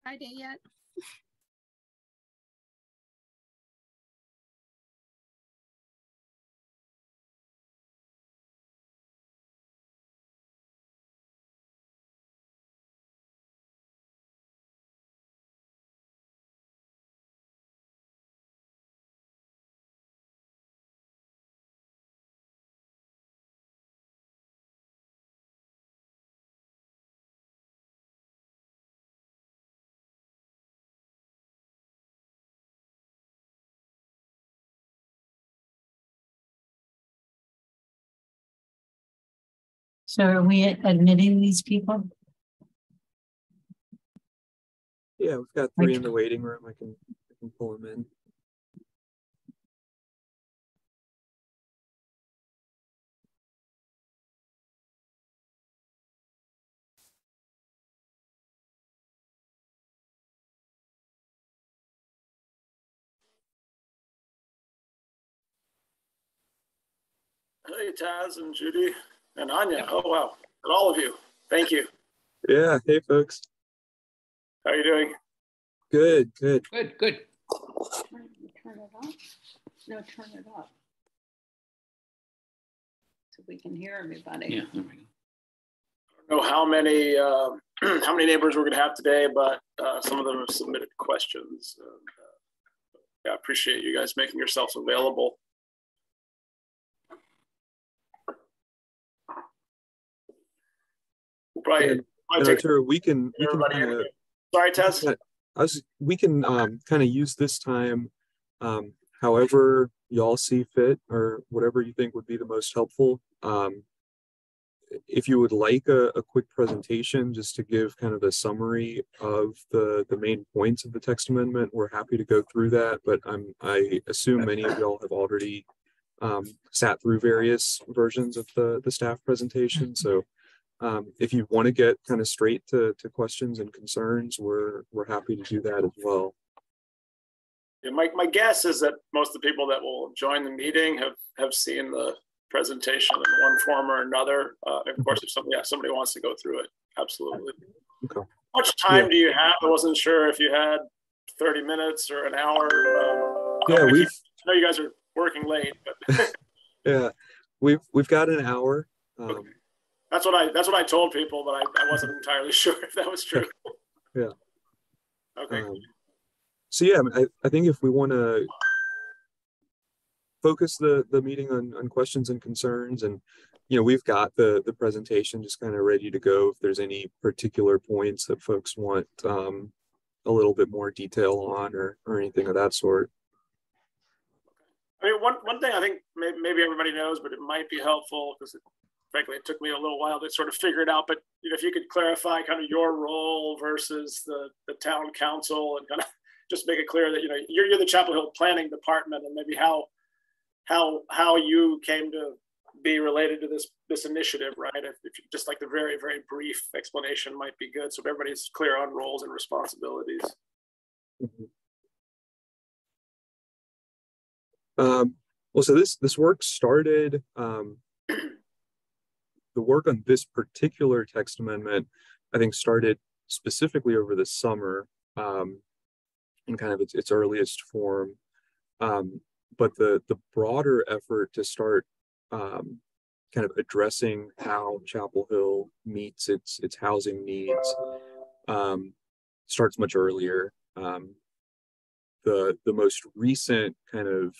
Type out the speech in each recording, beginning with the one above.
Friday yet? So are we admitting these people? Yeah, we've got 3 in the waiting room. I can pull them in. Hey, Taz and Judy and Anya. Oh, wow. And all of you. Thank you. Yeah. Hey, folks. How are you doing? Good, good. Good, good. Turn it off. No, turn it up. So we can hear everybody. Yeah, there we go. I don't know how many neighbors we're going to have today, but some of them have submitted questions. Yeah, I appreciate you guys making yourselves available. Right. We can kind of. Sorry, Tess. We can kind of use this time however y'all see fit, or whatever you think would be the most helpful. If you would like a quick presentation just to give kind of a summary of the main points of the text amendment, we're happy to go through that. But I assume many of y'all have already sat through various versions of the staff presentation. So if you want to get kind of straight to questions and concerns, we're happy to do that as well. Yeah, my guess is that most of the people that will join the meeting have seen the presentation in one form or another. Of course, if somebody wants to go through it, absolutely. Okay. How much time do you have? I wasn't sure if you had 30 minutes or an hour. Yeah, I know you guys are working late, but yeah, we've got an hour. Okay. That's what I told people, but I wasn't entirely sure if that was true. Yeah. Okay. So yeah, I think if we want to focus the meeting on questions and concerns, and we've got the presentation just kind of ready to go if there's any particular points that folks want a little bit more detail on, or anything of that sort. I mean, one thing I think maybe everybody knows, but it might be helpful because frankly, it took me a little while to sort of figure it out, but if you could clarify kind of your role versus the town council, and kind of just make it clear that you're the Chapel Hill Planning Department, and maybe how you came to be related to this initiative, right? If you just like the very, very brief explanation might be good, so everybody's clear on roles and responsibilities. Mm-hmm. Well, so this work started. The work on this particular text amendment, I think, started specifically over the summer, in kind of its earliest form. But the broader effort to start kind of addressing how Chapel Hill meets its housing needs starts much earlier. The most recent kind of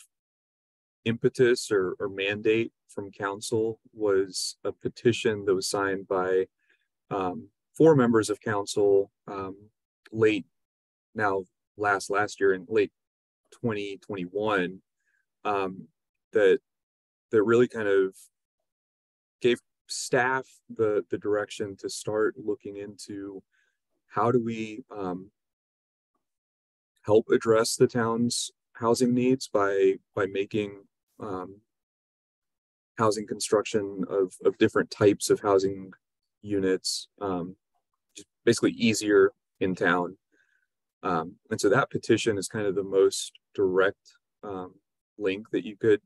impetus or mandate from council was a petition that was signed by 4 members of council last year in late 2021, that really kind of gave staff the direction to start looking into how do we help address the town's housing needs by making housing construction of different types of housing units, just basically easier in town. And so that petition is kind of the most direct link that you could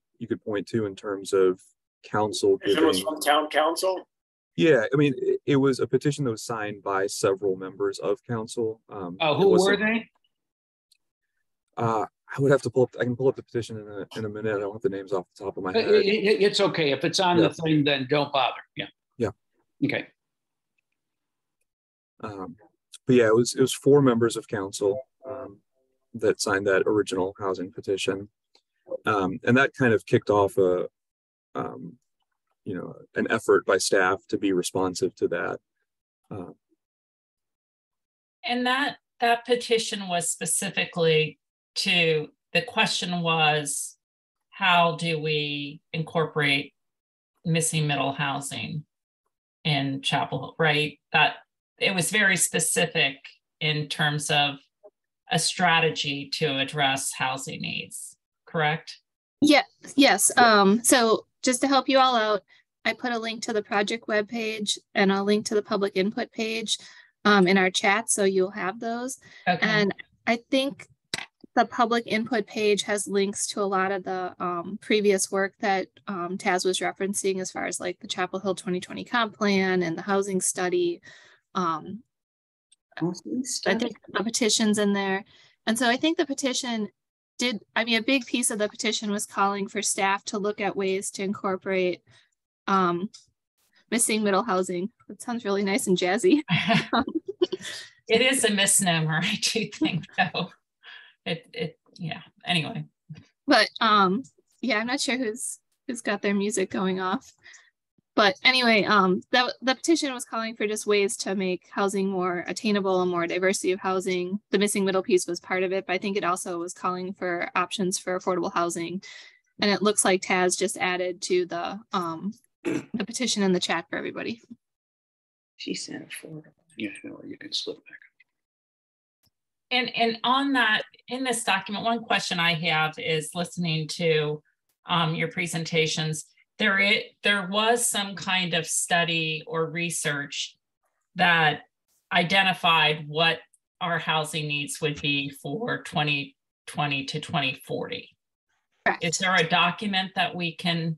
point to in terms of council If it was giving. from town council? Yeah, I mean, it was a petition that was signed by several members of council. Who were they? I would have to pull up. I can pull up the petition in a minute. I don't have the names off the top of my head. It's okay. If it's on the thing, then don't bother. Yeah. Yeah. Okay. But yeah, it was 4 members of council that signed that original housing petition, and that kind of kicked off an effort by staff to be responsive to that. And that petition was specifically the question was, how do we incorporate missing middle housing in Chapel Hill, right? That it was very specific in terms of a strategy to address housing needs, correct? Yeah, yes. So just to help you all out, I put a link to the project webpage and a link to the public input page in our chat, so you'll have those. Okay. And I think the public input page has links to a lot of the previous work that Taz was referencing, as far as like the Chapel Hill 2020 comp plan and the housing study. I think the petition's in there. And so I think the petition a big piece of the petition was calling for staff to look at ways to incorporate missing middle housing. That sounds really nice and jazzy. It is a misnomer, I do think, though. Yeah, anyway. But yeah, I'm not sure who's got their music going off. But anyway, the petition was calling for just ways to make housing more attainable and more diversity of housing. The missing middle piece was part of it, but I think it also was calling for options for affordable housing. And it looks like Taz just added to the petition in the chat for everybody. She said affordable. Yeah, you can slip back. And on that, in this document, one question I have is listening to your presentations. There was some kind of study or research that identified what our housing needs would be for 2020 to 2040. Correct. Is there a document that we can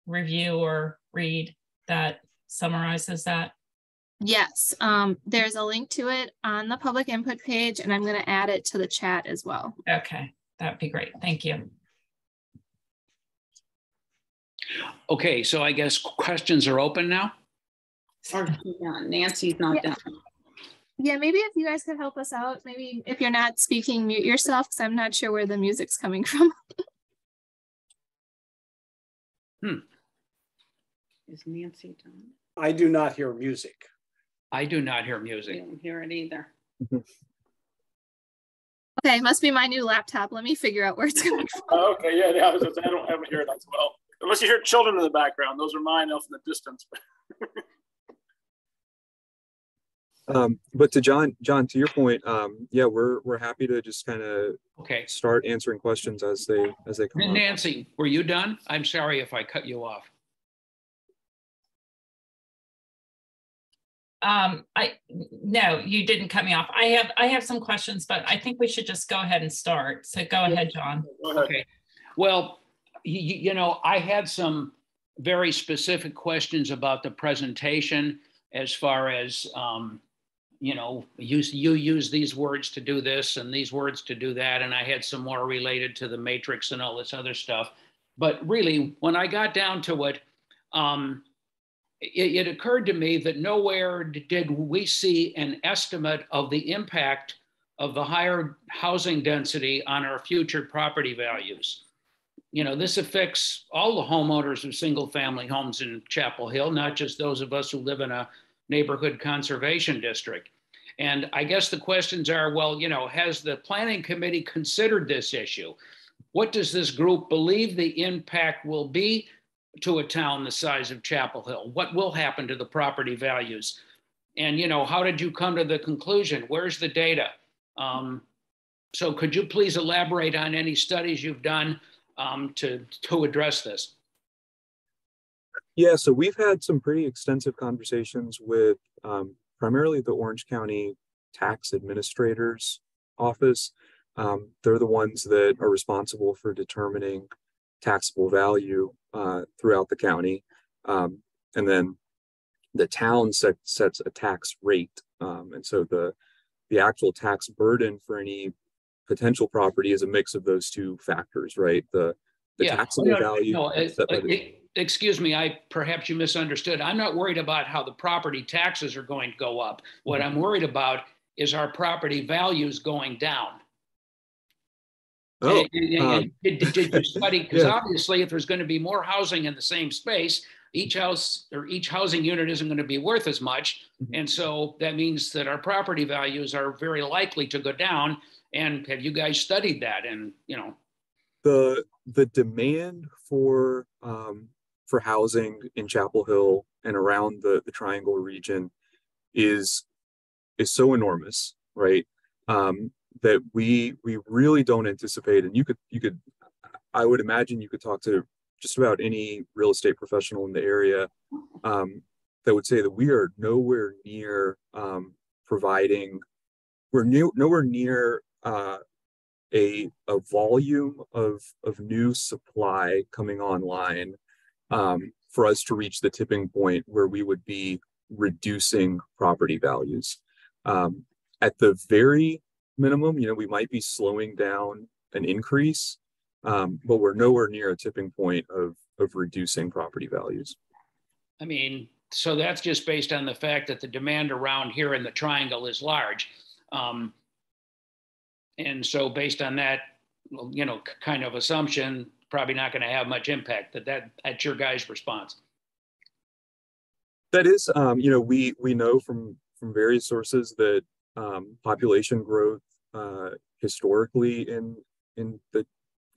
review or read that summarizes that? Yes, there's a link to it on the public input page, and I'm going to add it to the chat as well. Okay, that'd be great. Thank you. Okay, so I guess questions are open now. Nancy's not done. Yeah, maybe if you guys could help us out, maybe if you're not speaking, mute yourself, because I'm not sure where the music's coming from. Is Nancy done? I do not hear music. I do not hear music. I don't hear it either. Okay, it must be my new laptop. Let me figure out where it's coming from. Oh, okay, yeah, I don't hear it as well. Unless you hear children in the background. Those are mine off in the distance. But to John, to your point, yeah, we're happy to just kind of start answering questions as they come up. Nancy, were you done? I'm sorry if I cut you off. No, you didn't cut me off. I have some questions, but I think we should just go ahead and start. So go ahead, John. Okay. Well, you know, I had some very specific questions about the presentation, as far as you know, you use these words to do this and these words to do that, and I had some more related to the matrix and all this other stuff. But really, when I got down to it, it occurred to me that nowhere did we see an estimate of the impact of the higher housing density on our future property values. You know, this affects all the homeowners of single family homes in Chapel Hill, not just those of us who live in a neighborhood conservation district. And I guess the questions are, well, you know, has the planning committee considered this issue? What does this group believe the impact will be to a town the size of Chapel Hill? What will happen to the property values? And, you know, how did you come to the conclusion? Where's the data? So could you please elaborate on any studies you've done to address this? Yeah, so we've had some pretty extensive conversations with primarily the Orange County Tax Administrator's Office. They're the ones that are responsible for determining taxable value throughout the county. And then the town sets a tax rate. And so the actual tax burden for any potential property is a mix of those two factors, right? The taxable value. Excuse me, perhaps you misunderstood. I'm not worried about how the property taxes are going to go up. What I'm worried about is our property values going down. Oh, did you study? Because yeah. obviously, if there's going to be more housing in the same space, each house or each housing unit isn't going to be worth as much. And so that means that our property values are very likely to go down. And have you guys studied that? And, you know, the demand for housing in Chapel Hill and around the Triangle region is so enormous, right? That we really don't anticipate. And you could I would imagine you could talk to just about any real estate professional in the area that would say that we are nowhere near providing. Nowhere near a volume of new supply coming online for us to reach the tipping point where we would be reducing property values. At the very minimum, we might be slowing down an increase, but we're nowhere near a tipping point of reducing property values. I mean, so that's just based on the fact that the demand around here in the Triangle is large. And so based on that, kind of assumption, probably not going to have much impact. That's your guys' response. That is, we know from various sources that population growth historically in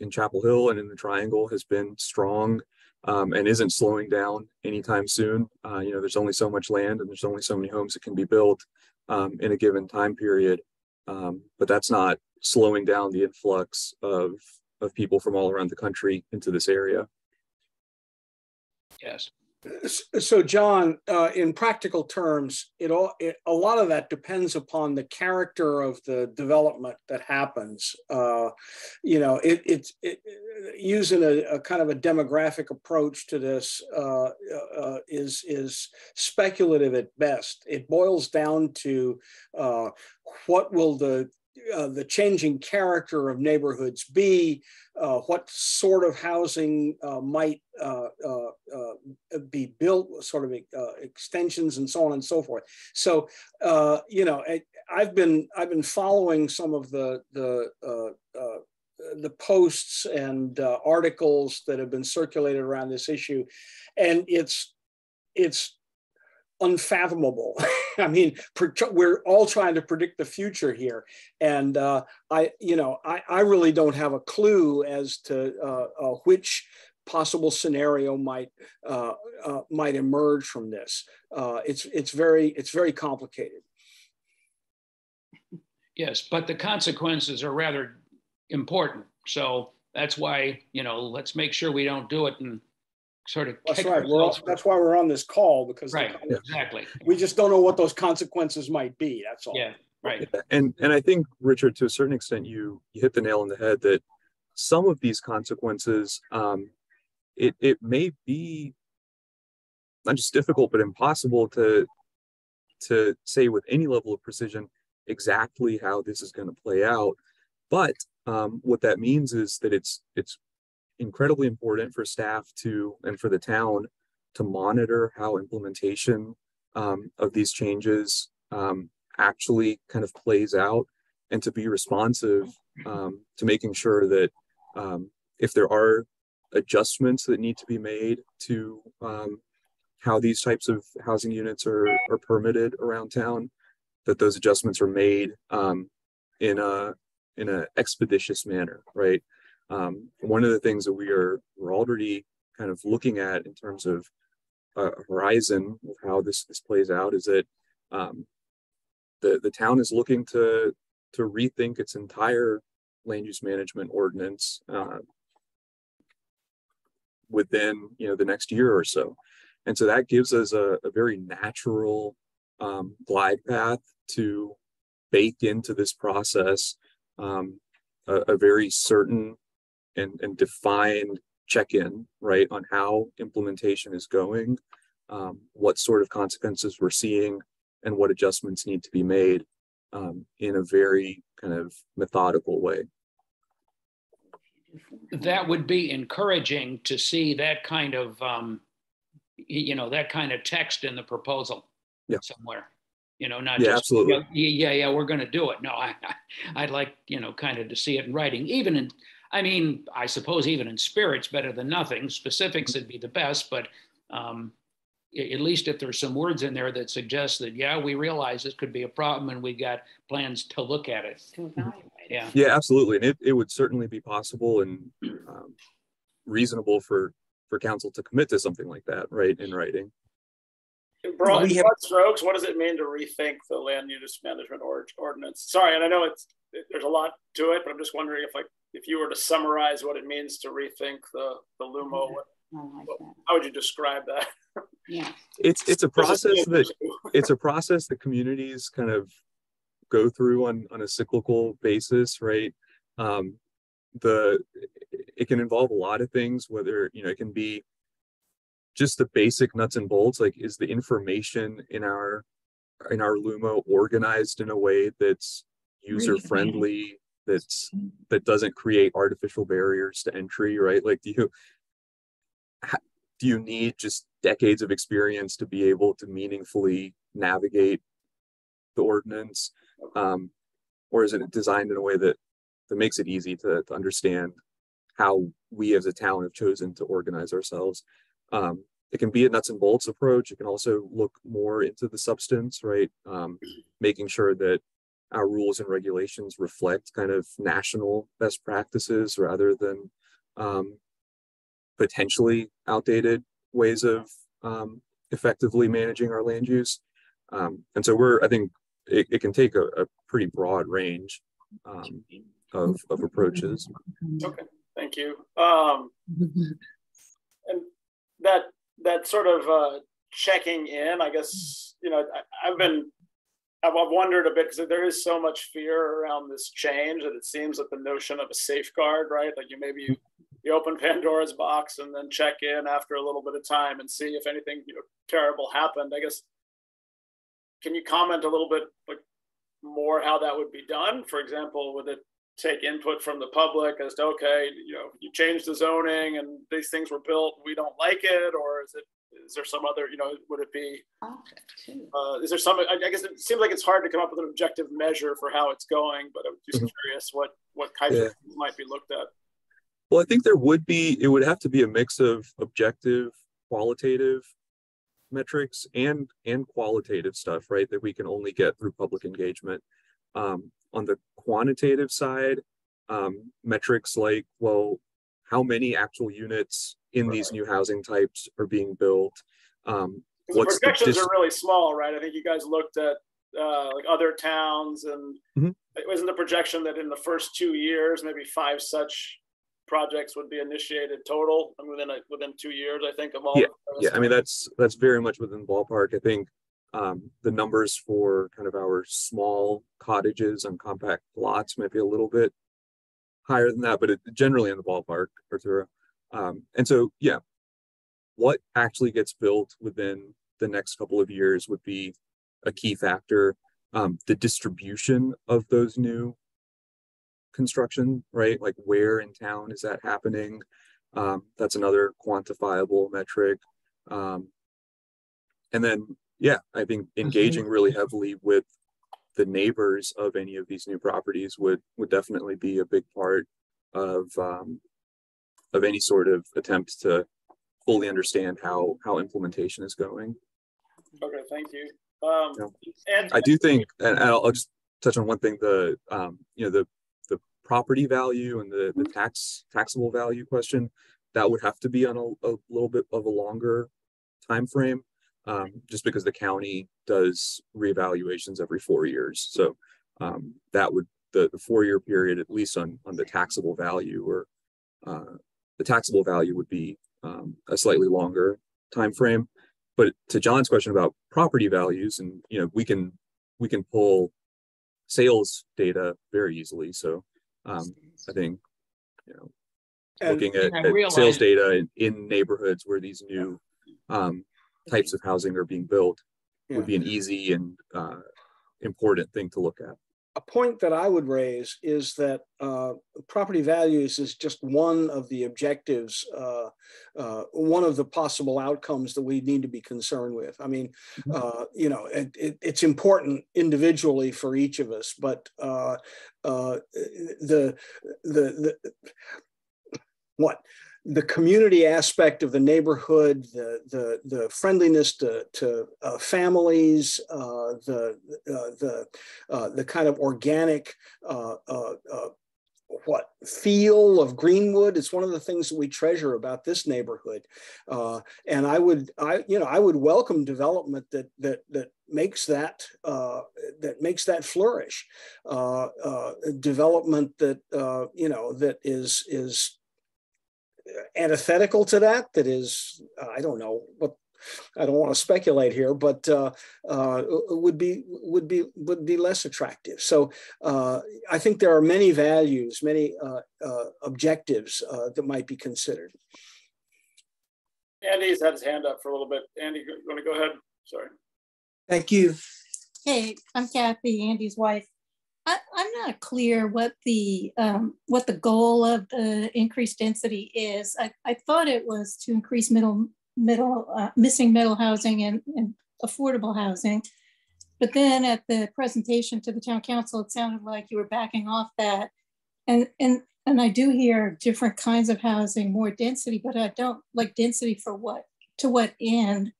Chapel Hill and in the Triangle has been strong and isn't slowing down anytime soon. There's only so much land and there's only so many homes that can be built in a given time period. But that's not slowing down the influx of people from all around the country into this area. Yes. So, John, in practical terms, a lot of that depends upon the character of the development that happens. Using a kind of a demographic approach to this is speculative at best. It boils down to what will the changing character of neighborhoods be, what sort of housing might be built, sort of extensions and so on and so forth. So, I've been following some of the posts and articles that have been circulated around this issue, and it's unfathomable. I mean, we're all trying to predict the future here, and I really don't have a clue as to which possible scenario might emerge from this. It's very complicated. Yes, but the consequences are rather important. So that's why let's make sure we don't do it and sort of. That's right. That's why we're on this call, because exactly. We just don't know what those consequences might be. That's all. Yeah, right. And I think, Richard, to a certain extent, you hit the nail on the head that some of these consequences, it may be not just difficult but impossible to say with any level of precision exactly how this is going to play out. But what that means is that it's incredibly important for staff and for the town to monitor how implementation of these changes actually kind of plays out, and to be responsive to making sure that if there are adjustments that need to be made to how these types of housing units are permitted around town, that those adjustments are made in a expeditious manner, right? One of the things that we're already kind of looking at in terms of a horizon of how this plays out is that the town is looking to rethink its entire land use management ordinance within the next year or so. And so that gives us a very natural glide path to bake into this process a very certain and defined check-in, right, on how implementation is going, what sort of consequences we're seeing, and what adjustments need to be made in a very kind of methodical way. That would be encouraging to see that kind of, that kind of text in the proposal somewhere. Not just, absolutely. We're going to do it. No, I'd like, kind of to see it in writing, even in, I suppose even in spirit's better than nothing. Specifics would be the best, but at least if there's some words in there that suggest that, we realize this could be a problem and we got plans to look at it. To evaluate. Yeah, absolutely. And it would certainly be possible and reasonable for council to commit to something like that, right, in writing. In broad strokes, what does it mean to rethink the land use management ordinance? Sorry, and I know there's a lot to it, but I'm just wondering if you were to summarize what it means to rethink the LUMO, how would you describe that? Yeah, it's a process that communities kind of go through on a cyclical basis, right? It can involve a lot of things, whether it can be just the basic nuts and bolts, like is the information in our LUMO organized in a way that's user friendly, that doesn't create artificial barriers to entry, right? Like do you need just decades of experience to be able to meaningfully navigate the ordinance, or is it designed in a way that makes it easy to understand how we as a town have chosen to organize ourselves? It can be a nuts and bolts approach. It can also look more into the substance, right? Making sure that our rules and regulations reflect kind of national best practices rather than potentially outdated ways of effectively managing our land use. And so I think it can take a pretty broad range of approaches. Okay, thank you. And that sort of checking in, I guess, I've wondered a bit because there is so much fear around this change that it seems that the notion of a safeguard, right? Like you open Pandora's box and then check in after a little bit of time and see if anything terrible happened. I guess, can you comment a little bit more how that would be done? For example, would it take input from the public as to, okay, you changed the zoning and these things were built, we don't like it, or is there some other, would it be, is there some, I guess it seems like it's hard to come up with an objective measure for how it's going, but I'm just curious what types of things might be looked at. Well, I think it would have to be a mix of objective, qualitative metrics and qualitative stuff, right, that we can only get through public engagement. On the quantitative side, metrics like, well, how many actual units in these new housing types are being built? The projections are really small, right? I think you guys looked at other towns, and it wasn't the projection that in the first 2 years, maybe 5 such projects would be initiated total, within 2 years, I think, of all. I mean, that's very much within the ballpark. I think the numbers for kind of our small cottages on compact lots might be a little bit higher than that, but generally in the ballpark, Arturo. And so, what actually gets built within the next couple of years would be a key factor. The distribution of those new construction, right? Like where in town is that happening? That's another quantifiable metric. And then, I think engaging really heavily with the neighbors of any of these new properties would definitely be a big part of any sort of attempt to fully understand how implementation is going. Okay, thank you. And I do think, and I'll just touch on one thing: the property value and the taxable value question, that would have to be on a little bit of a longer time frame, just because the county does reevaluations every 4 years. So that would the 4-year period, at least on the taxable value, or the taxable value would be a slightly longer time frame. but to John's question about property values, and we can pull sales data very easily. So I think looking at sales data in neighborhoods where these new types of housing are being built would be an easy and important thing to look at. A point that I would raise is that property values is just one of the objectives, one of the possible outcomes that we need to be concerned with. I mean, it's important individually for each of us, but the community aspect of the neighborhood, the friendliness to families, the kind of organic feel of Greenwood is one of the things that we treasure about this neighborhood, and I would welcome development that makes that flourish, development that that is antithetical to that is, I don't know, but I don't want to speculate here, but would be less attractive. So I think there are many values, many objectives that might be considered. Andy's had his hand up for a little bit. Andy, you want to go ahead? Sorry. Thank you. Hey, I'm Kathy, Andy's wife. I'm not clear what the goal of the increased density is. I thought it was to increase missing middle housing and affordable housing, but then at the presentation to the town council, it sounded like you were backing off that. And I do hear different kinds of housing, more density, but I don't like density for what, to what end?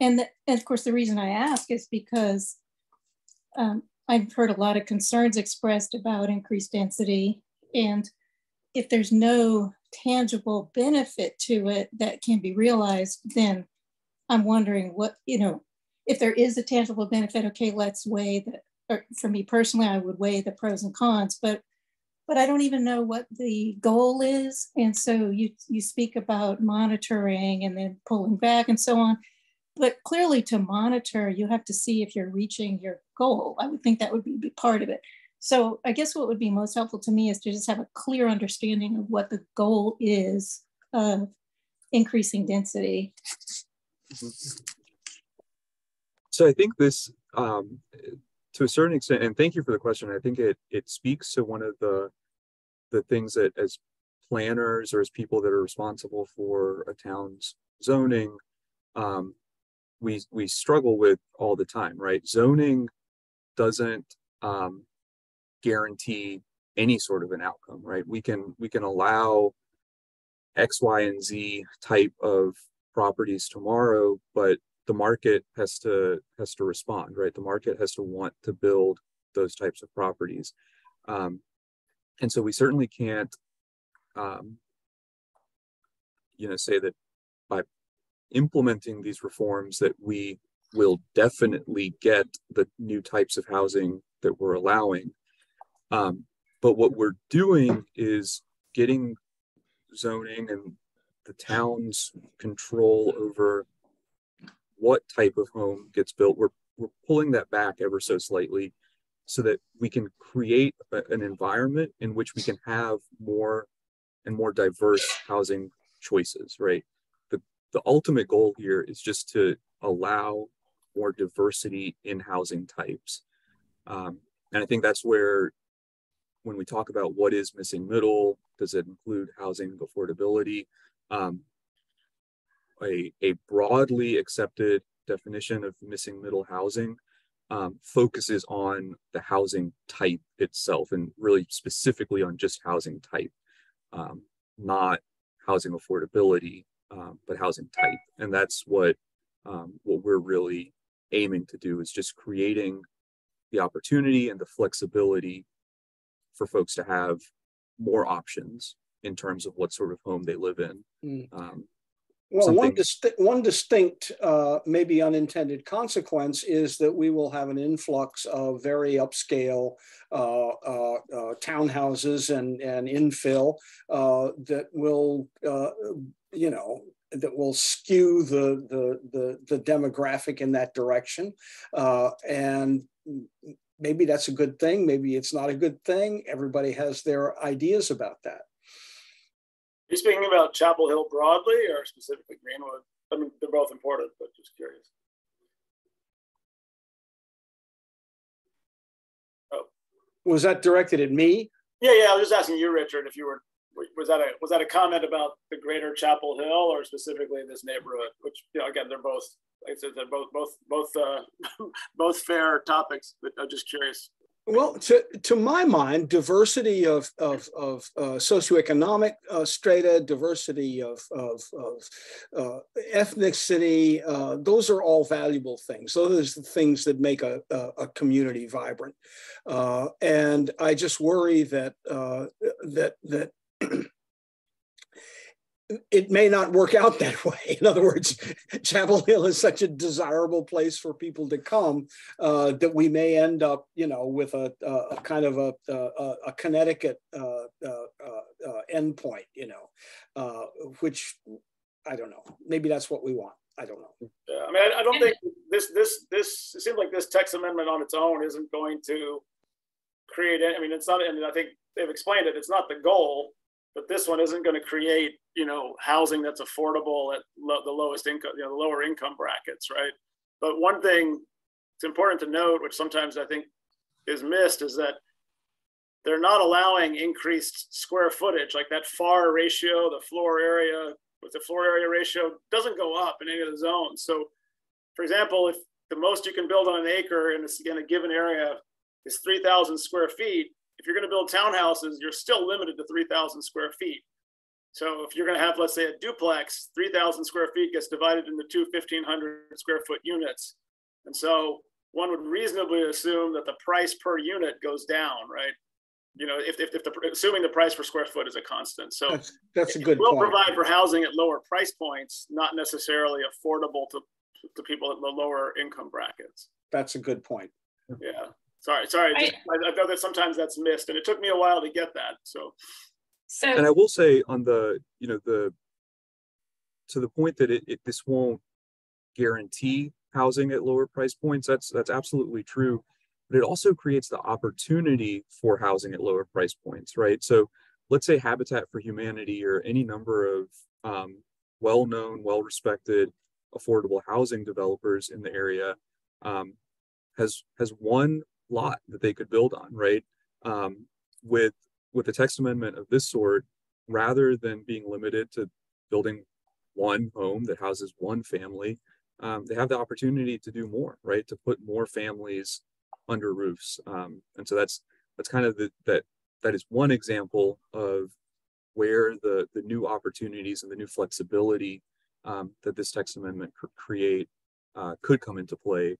And of course, the reason I ask is because I've heard a lot of concerns expressed about increased density. And if there's no tangible benefit to it that can be realized, then I'm wondering what, if there is a tangible benefit, okay, let's weigh or for me personally, I would weigh the pros and cons, but I don't even know what the goal is. And so you speak about monitoring and then pulling back and so on. But clearly to monitor, you have to see if you're reaching your goal. I would think that would be part of it. So I guess what would be most helpful to me is to just have a clear understanding of what the goal is of increasing density. So I think this, to a certain extent, and thank you for the question, I think it speaks to one of the things that as planners or as people that are responsible for a town's zoning, we struggle with all the time, right? Zoning doesn't guarantee any sort of an outcome, right? We can allow X, Y, and Z type of properties tomorrow, but the market has to respond, right? The market has to want to build those types of properties, and so we certainly can't, say that by implementing these reforms that we will definitely get the new types of housing that we're allowing. But what we're doing is getting zoning and the town's control over what type of home gets built. We're pulling that back ever so slightly so that we can create an environment in which we can have more and more diverse housing choices, right? The ultimate goal here is just to allow more diversity in housing types. And I think that's where, when we talk about what is missing middle, does it include housing affordability? A broadly accepted definition of missing middle housing focuses on the housing type itself, and really specifically on just housing type, not housing affordability, but housing type. And that's what we're really aiming to do, is just creating the opportunity and the flexibility for folks to have more options in terms of what sort of home they live in. Well, one distinct, maybe unintended consequence is that we will have an influx of very upscale townhouses and infill that will, skew the demographic in that direction, and maybe that's a good thing. Maybe it's not a good thing. Everybody has their ideas about that. Are you speaking about Chapel Hill broadly or specifically Greenwood? I mean, they're both important, but just curious. Oh, was that directed at me? Yeah, I was just asking you, Richard, if you were. Was that a comment about the greater Chapel Hill or specifically this neighborhood? Which, you know, again, they're both, like I said, they're both fair topics. But I'm just curious. Well, to my mind, diversity of socioeconomic strata, diversity of ethnicity, those are all valuable things. Those are the things that make a community vibrant. And I just worry that it may not work out that way. In other words, Chapel Hill is such a desirable place for people to come that we may end up, you know, with a kind of a Connecticut endpoint, you know, which I don't know. Maybe that's what we want. I don't know. Yeah, I mean, I don't think this. It seems like this text amendment on its own isn't going to create. I mean, it's not. And I think they've explained it. It's not the goal. But this one isn't going to create, you know, housing that's affordable at the lowest income, you know, the lower income brackets, right? But one thing it's important to note, which sometimes I think is missed, is that they're not allowing increased square footage, like that FAR ratio, the floor area with the floor area ratio doesn't go up in any of the zones. So, for example, if the most you can build on an acre in a given area is 3,000 square feet, if you're going to build townhouses, you're still limited to 3,000 square feet. So if you're going to have, let's say, a duplex, 3,000 square feet gets divided into two 1,500 square foot units. And so one would reasonably assume that the price per unit goes down, right? You know, assuming the price per square foot is a constant. So that's a good point. It will provide for housing at lower price points, not necessarily affordable to people at the lower income brackets. That's a good point. Yeah. Sorry. I know that sometimes that's missed, and it took me a while to get that. So, and I will say on the, you know, to the point that this won't guarantee housing at lower price points. That's absolutely true, but it also creates the opportunity for housing at lower price points, right? So, let's say Habitat for Humanity or any number of well-known, well-respected, affordable housing developers in the area has one lot that they could build on, right? With a text amendment of this sort, rather than being limited to building one home that houses one family, they have the opportunity to do more, right? To put more families under roofs, and so that's kind of that is one example of where the new opportunities and the new flexibility that this text amendment could come into play.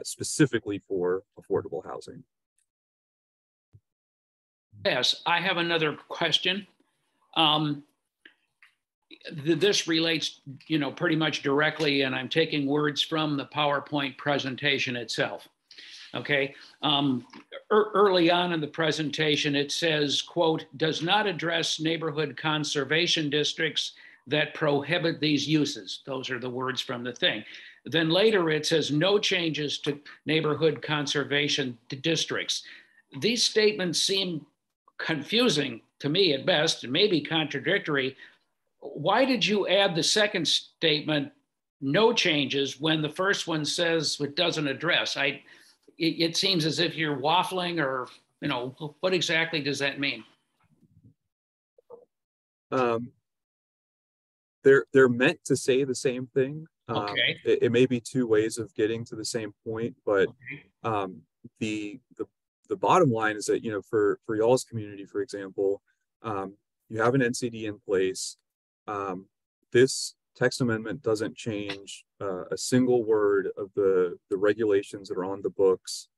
Specifically for affordable housing. Yes, I have another question. This relates, you know, pretty much directly, and I'm taking words from the PowerPoint presentation itself. Okay, early on in the presentation, it says, quote, does not address neighborhood conservation districts that prohibit these uses. Those are the words from the thing. Then later it says no changes to neighborhood conservation districts. These statements seem confusing to me at best, and maybe contradictory. Why did you add the second statement, no changes, when the first one says it doesn't address? It seems as if you're waffling, or, you know, what exactly does that mean? They're meant to say the same thing. Okay. It may be two ways of getting to the same point, but the bottom line is that, you know, for y'all's community, for example, you have an NCD in place. This text amendment doesn't change a single word of the regulations that are on the books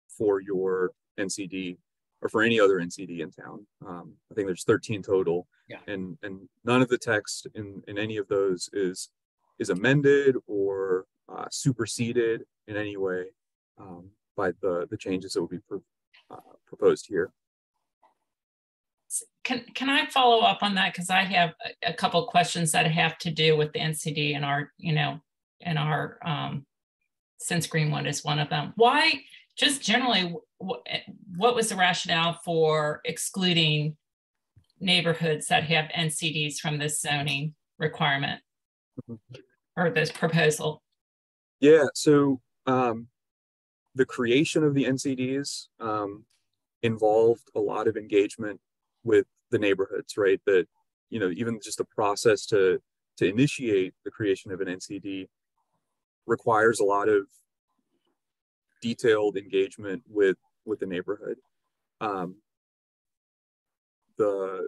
for your NCD or for any other NCD in town. I think there's 13 total, and none of the text in any of those is amended or superseded in any way by the changes that will be proposed here. Can I follow up on that? Because I have a couple of questions that have to do with the NCD and our, since Greenwood is one of them. Why, just generally, what was the rationale for excluding neighborhoods that have NCDs from this zoning requirement or this proposal? Yeah, so the creation of the NCDs involved a lot of engagement with the neighborhoods, right? That, even just the process to initiate the creation of an NCD requires a lot of detailed engagement with the neighborhood. The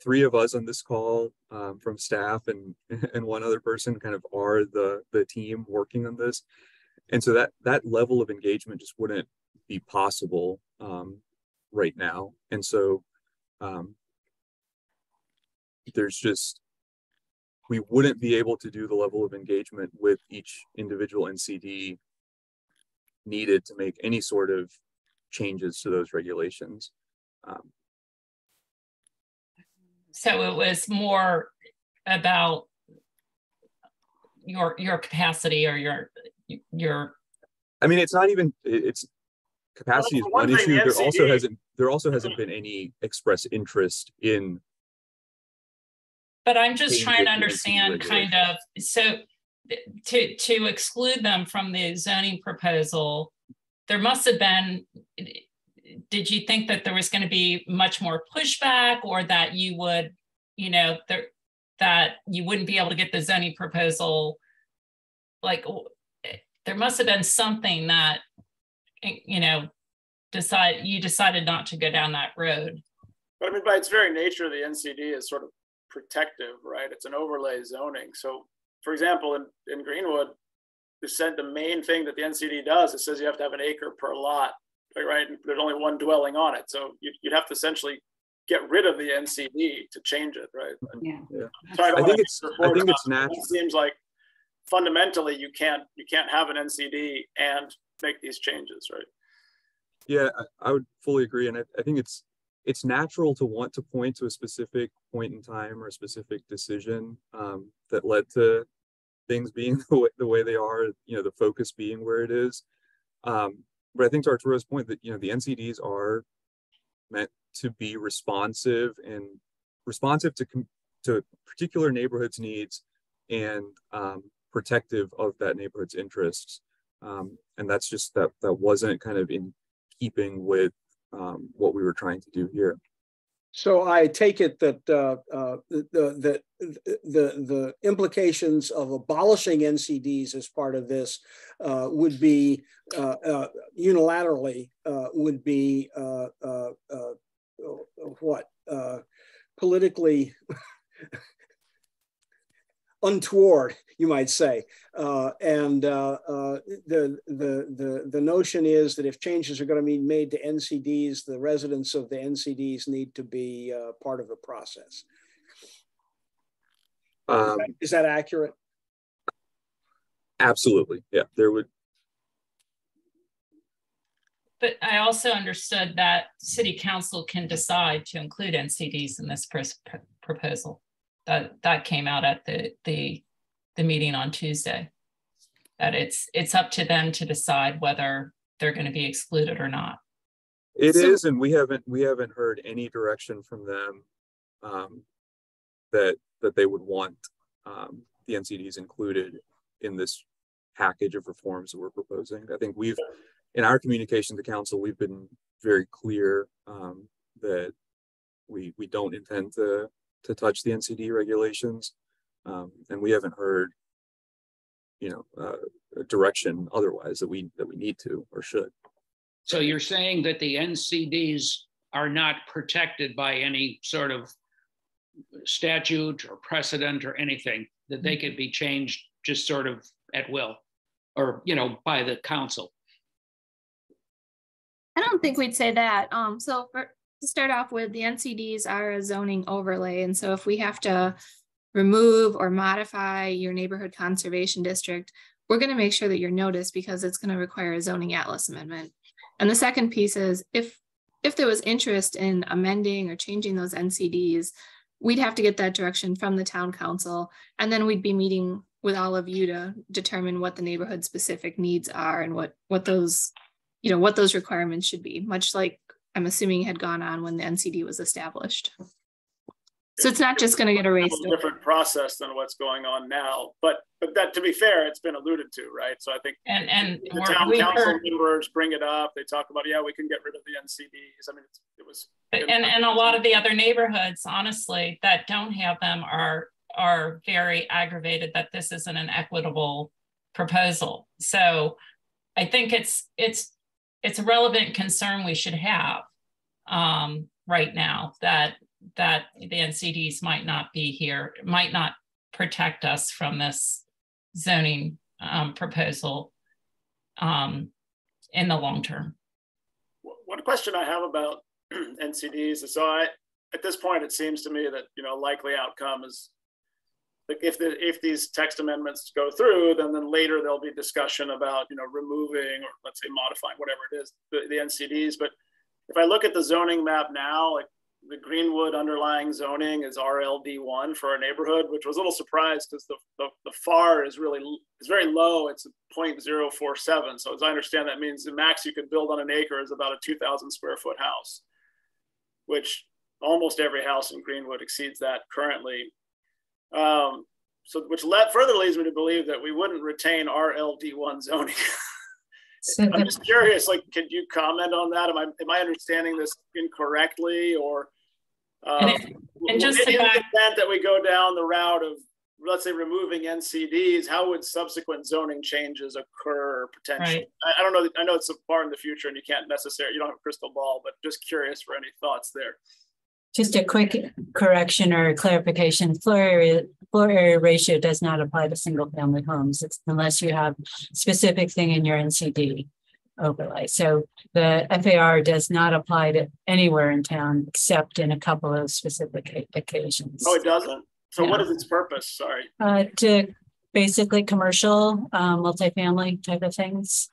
three of us on this call from staff and one other person kind of are the team working on this. And so that level of engagement just wouldn't be possible right now. And so we wouldn't be able to do the level of engagement with each individual NCD needed to make any sort of changes to those regulations. So it was more about your capacity or your. I mean, it's capacity is one issue. There also hasn't been any express interest in. But I'm just trying to understand kind of, so to exclude them from the zoning proposal, there must have been, did you think that there was going to be much more pushback, or that you would, that you wouldn't be able to get the zoning proposal? Like, there must have been something that, you decided not to go down that road. But I mean, by its very nature, the NCD is sort of protective, right? It's an overlay zoning. So, for example, in Greenwood, the main thing that the NCD does, it says you have to have an acre per lot, right? And there's only one dwelling on it. So you'd have to essentially get rid of the NCD to change it, right? Yeah. So I think it's natural. It seems like fundamentally you can't have an NCD and make these changes, right? Yeah, I would fully agree. And I think it's natural to want to point to a specific point in time or a specific decision that led to things being the way they are, the focus being where it is. But I think to Arturo's point that, the NCDs are meant to be responsive to particular neighborhoods' needs and protective of that neighborhood's interests. And that's just that wasn't kind of in keeping with what we were trying to do here. So I take it that the implications of abolishing NCDs as part of this would be unilaterally would be politically untoward, you might say, and the notion is that if changes are going to be made to NCDs, the residents of the NCDs need to be part of the process. Is that accurate? Absolutely, yeah. There would. But I also understood that City Council can decide to include NCDs in this proposal. That came out at the meeting on Tuesday, that it's up to them to decide whether they're going to be excluded or not. It is, and we haven't heard any direction from them that they would want the NCDs included in this package of reforms that we're proposing. I think in our communication to council, we've been very clear that we don't intend to touch the NCD regulations, and we haven't heard, a direction otherwise that we need to or should. So you're saying that the NCDs are not protected by any sort of statute or precedent or anything, that they could be changed just sort of at will, or by the council? I don't think we'd say that. So to start off with, the NCDs are a zoning overlay. And so if we have to remove or modify your neighborhood conservation district, we're going to make sure that you're noticed, because it's going to require a zoning atlas amendment. And the second piece is, if if there was interest in amending or changing those NCDs, we'd have to get that direction from the town council. And then we'd be meeting with all of you to determine what the neighborhood specific needs are and what those, what those requirements should be, much like I'm assuming had gone on when the NCD was established. So it's not just going to get erased. A different process than what's going on now, but that, to be fair, it's been alluded to, right? So I think and the town council members bring it up. They talk about, yeah, we can get rid of the NCDs. I mean, it was. And a lot of the other neighborhoods, honestly, that don't have them are very aggravated that this isn't an equitable proposal. So I think it's a relevant concern we should have right now, that the NCDs might not be here, might not protect us from this zoning proposal in the long term. One question I have about NCDs is, so at this point, it seems to me that, likely outcome is like if these text amendments go through, then later there'll be discussion about, removing or let's say modifying, whatever it is, the NCDs. But if I look at the zoning map now, like the Greenwood underlying zoning is RLD1 for our neighborhood, which was a little surprised because the FAR is very low. It's 0.047. So as I understand, that means the max you could build on an acre is about a 2,000 square foot house, which almost every house in Greenwood exceeds that currently. Which further leads me to believe that we wouldn't retain RLD1 zoning. I'm just curious, like, could you comment on that? Am I understanding this incorrectly, or and just in the event that we go down the route of, let's say, removing NCDs, how would subsequent zoning changes occur potentially? Right. I don't know. I know it's far in the future and you don't have a crystal ball, but just curious for any thoughts there. Just a quick correction or clarification. Floor area ratio does not apply to single family homes unless you have specific thing in your NCD overlay. So the FAR does not apply to anywhere in town except in a couple of specific occasions. Oh, it doesn't? So yeah. What is its purpose? Sorry. To basically commercial, multifamily type of things.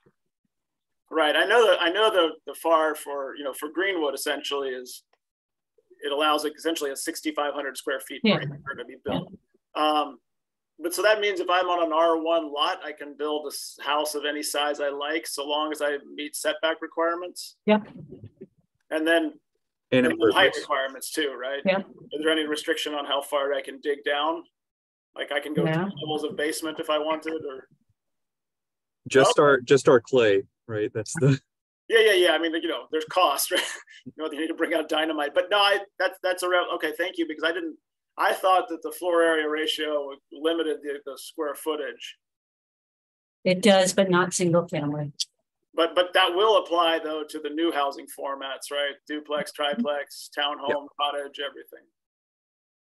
Right. I know the FAR for Greenwood essentially is, it allows essentially a 6,500 square feet per acre to be built. But so that means if I'm on an R1 lot, I can build a house of any size I like, so long as I meet setback requirements. Yep. And then height requirements too, right? Yep. Is there any restriction on how far I can dig down? Like I can go 2 levels of basement if I wanted, or just our clay, right? That's the. Yeah. I mean, there's cost, right? You need to bring out dynamite, but no, that's around. Okay, thank you, because I thought that the floor area ratio limited the square footage. It does, but not single family. But that will apply though to the new housing formats, right? Duplex, triplex, townhome, cottage, everything.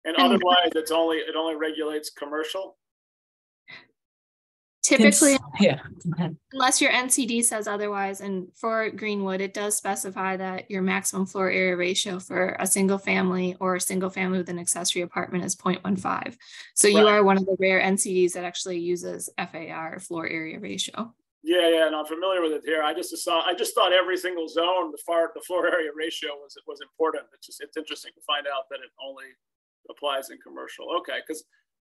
And otherwise, it only regulates commercial. Typically, unless your NCD says otherwise, and for Greenwood, it does specify that your maximum floor area ratio for a single family or a single family with an accessory apartment is 0.15. So you are one of the rare NCDs that actually uses FAR, floor area ratio. Yeah, and I'm familiar with it here. I just thought every single zone, the floor area ratio was important. It's interesting to find out that it only applies in commercial. Okay, because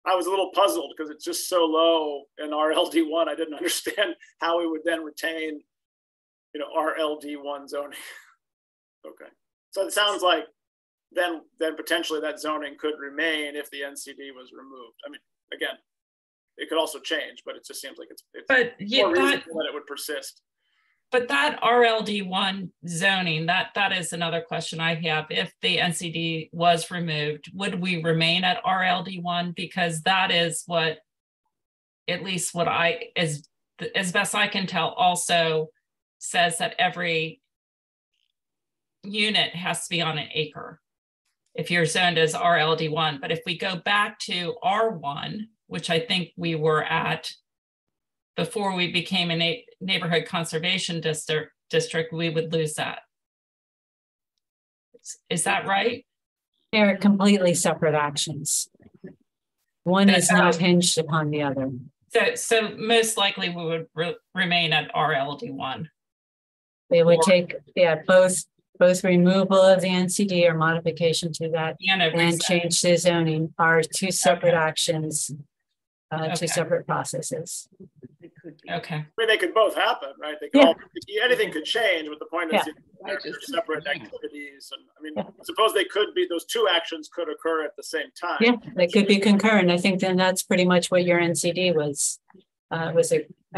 I was a little puzzled because it's just so low in RLD1. I didn't understand how we would then retain, RLD1 zoning. Okay, so it sounds like then potentially that zoning could remain if the NCD was removed. I mean, again, it could also change, but it just seems like it's more reasonable that it would persist. But that RLD1 zoning, that is another question I have. If the NCD was removed, would we remain at RLD1? Because that is what, at least what as best I can tell, also says that every unit has to be on an acre if you're zoned as RLD1. But if we go back to R1, which I think we were at before we became a neighborhood conservation district, we would lose that. Is that right? They're completely separate actions. One is not hinged upon the other. So most likely we would remain at RLD1. They would take, both both removal of the NCD or modification to that and change the zoning are two separate actions, two separate processes. Okay. I mean, they could both happen, right? They could all, anything could change, but the point is they're separate activities. And I mean, suppose they could be, those two actions could occur at the same time. Yeah, they could be concurrent. I think then that's pretty much what your NCD was. I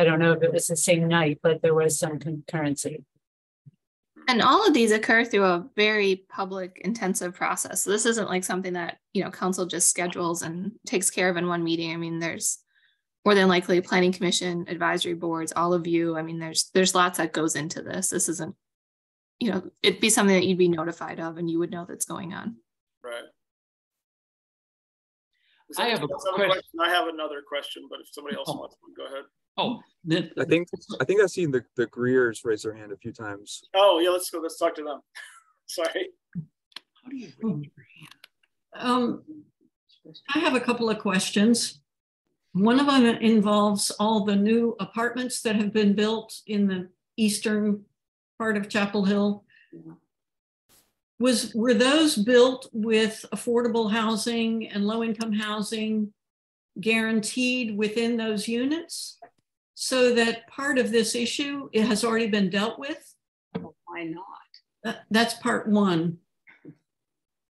don't know if it was the same night, but there was some concurrency. And all of these occur through a very public intensive process. So this isn't like something that, council just schedules and takes care of in one meeting. I mean, there's more than likely planning commission, advisory boards, all of you. I mean, there's lots that goes into this. This isn't, it'd be something that you'd be notified of and you would know that's going on. Right. I have a question. I have another question, but if somebody else wants one, go ahead. I think I've seen the Greers raise their hand a few times. Oh yeah, let's go. Let's talk to them. Sorry. How do you raise your hand? I have a couple of questions. One of them involves all the new apartments that have been built in the eastern part of Chapel Hill. Were those built with affordable housing and low-income housing guaranteed within those units, so that part of this issue it has already been dealt with? Why not? That's part one.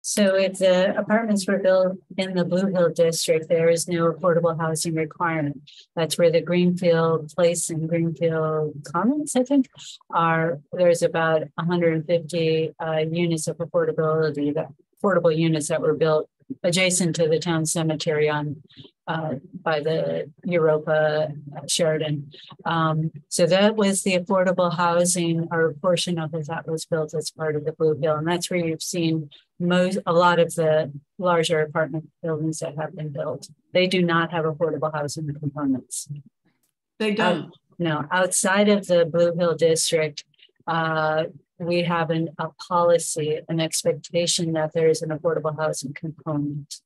So if the apartments were built in the Blue Hill district, there is no affordable housing requirement. That's where the Greenfield Place and Greenfield Commons, I think, are. There's about 150 units of affordable units that were built adjacent to the town cemetery on by the Europa Sheridan. So that was the affordable housing, or a portion of it that was built as part of the Blue Hill. And that's where you've seen a lot of the larger apartment buildings that have been built. They do not have affordable housing components. They don't? No, outside of the Blue Hill district, we have a policy, an expectation that there is an affordable housing component.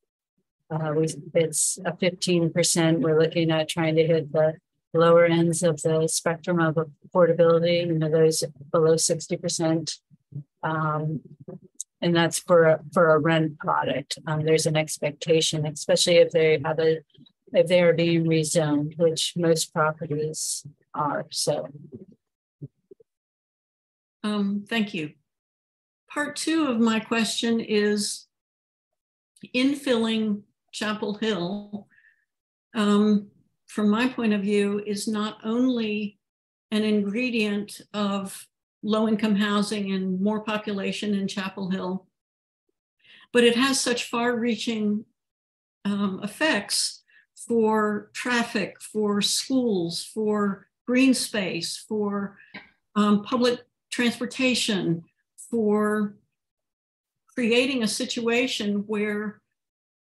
It's a 15%. We're looking at trying to hit the lower ends of the spectrum of affordability, those below 60%. And that's for a rent product. There's an expectation, especially if they are being rezoned, which most properties are. So. Thank you. Part two of my question is infilling Chapel Hill, from my point of view, is not only an ingredient of low-income housing and more population in Chapel Hill, but it has such far-reaching effects for traffic, for schools, for green space, for public transportation, for creating a situation where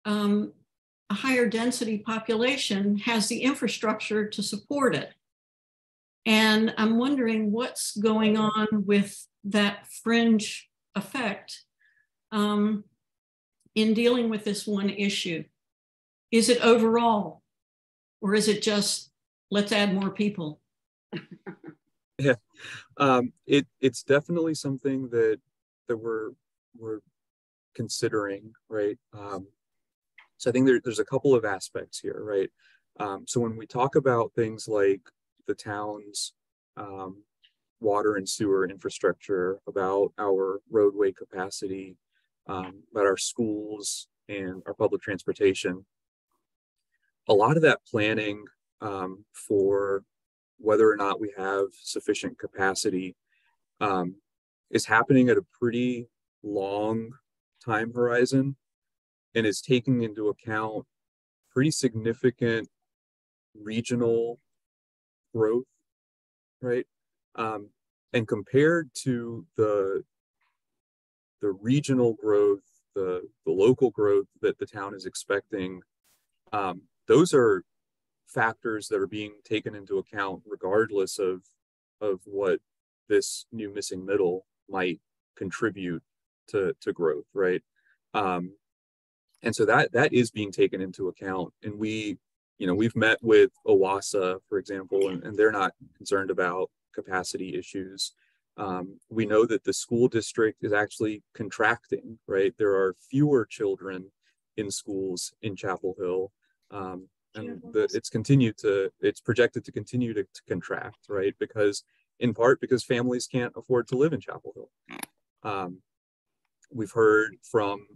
a higher density population has the infrastructure to support it. And I'm wondering what's going on with that fringe effect in dealing with this one issue. Is it overall, or is it just let's add more people? Yeah, it's definitely something that we're considering, right? So I think there's a couple of aspects here, right? So when we talk about things like the town's water and sewer infrastructure, about our roadway capacity, about our schools and our public transportation, a lot of that planning for whether or not we have sufficient capacity is happening at a pretty long time horizon and is taking into account pretty significant regional growth, right? And compared to the regional growth, the local growth that the town is expecting, those are factors that are being taken into account regardless of what this new missing middle might contribute to growth, right? And so that is being taken into account. And we've met with OWASA, for example, and they're not concerned about capacity issues. We know that the school district is actually contracting, right? There are fewer children in schools in Chapel Hill. And it's projected to continue to contract, right? Because in part because families can't afford to live in Chapel Hill. We've heard from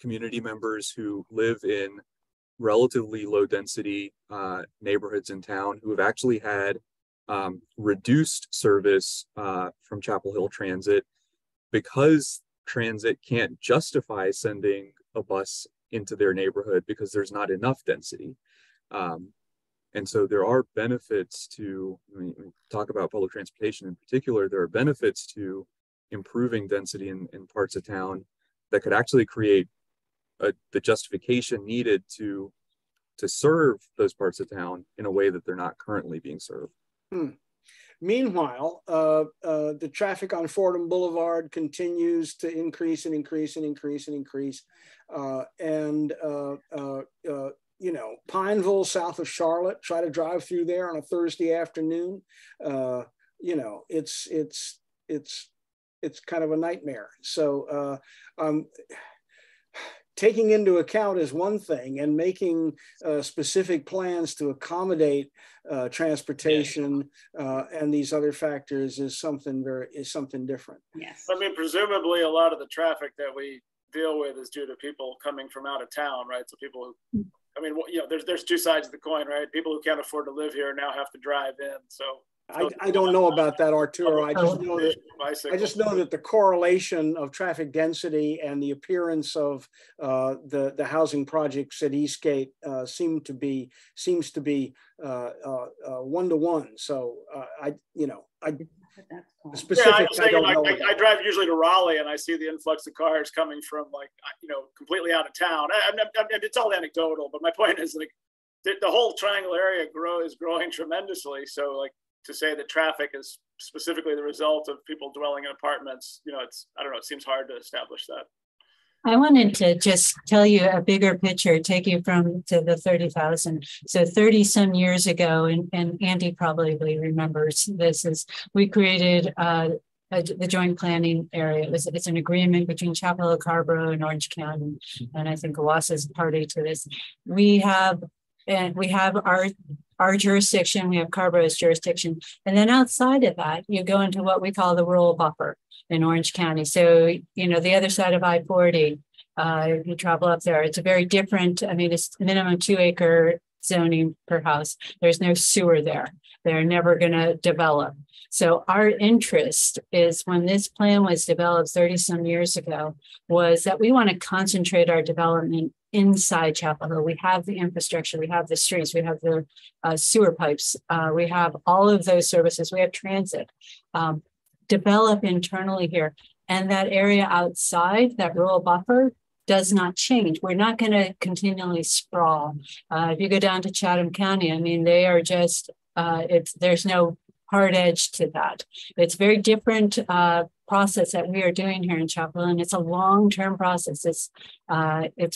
community members who live in relatively low density neighborhoods in town who have actually had reduced service from Chapel Hill Transit because transit can't justify sending a bus into their neighborhood because there's not enough density. And so there are benefits to, when we talk about public transportation in particular, there are benefits to improving density in parts of town that could actually create the justification needed to serve those parts of town in a way that they're not currently being served. Meanwhile, the traffic on Fordham Boulevard continues to increase and increase and increase and increase. You know, Pineville, south of Charlotte, try to drive through there on a Thursday afternoon. You know, it's kind of a nightmare. So taking into account is one thing, and making specific plans to accommodate transportation and these other factors is something different. Yes. I mean, presumably a lot of the traffic that we deal with is due to people coming from out of town, right? So people who, I mean, you know, there's two sides of the coin, right? People who can't afford to live here now have to drive in. So I don't know about that, Arturo. I just know that the correlation of traffic density and the appearance of the housing projects at Eastgate seems to be 1-to-1. So specifics, I drive usually to Raleigh and I see the influx of cars coming from, like, you know, completely out of town. It's all anecdotal, but my point is, like, the whole Triangle area is growing tremendously. So, like, to say that traffic is specifically the result of people dwelling in apartments, you know, I don't know, it seems hard to establish that. I wanted to just tell you a bigger picture, take you to the 30,000. So 30 some years ago, and Andy probably remembers this, is we created the joint planning area. It's an agreement between Chapel Hill, Carborough, and Orange County, and I think Owasso is party to this. We have our jurisdiction, we have Carborough's jurisdiction, and then outside of that, you go into what we call the rural buffer in Orange County. So, you know, the other side of I-40, you travel up there, it's a very different, I mean, it's minimum 2-acre zoning per house. There's no sewer there. They're never going to develop. So our interest is, when this plan was developed 30 some years ago, was that we want to concentrate our development inside Chapel Hill. We have the infrastructure, we have the streets, we have the sewer pipes, we have all of those services, we have transit. Develop internally here. And that area outside, that rural buffer, does not change. We're not going to continually sprawl. If you go down to Chatham County, I mean, they are just, there's no hard edge to that. It's very different process that we are doing here in Chapel Hill, and it's a long-term process. It's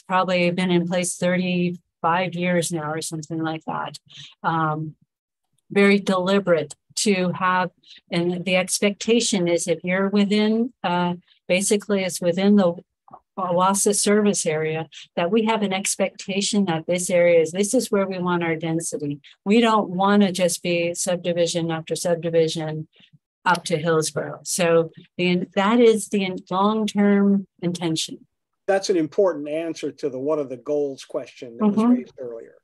probably been in place 35 years now or something like that. Very deliberate to have, and the expectation is, if you're within, basically it's within the Owasso service area, that we have an expectation that this is where we want our density. We don't want to just be subdivision after subdivision up to Hillsborough. So that is the long-term intention. That's an important answer to the what are the goals question that was raised earlier.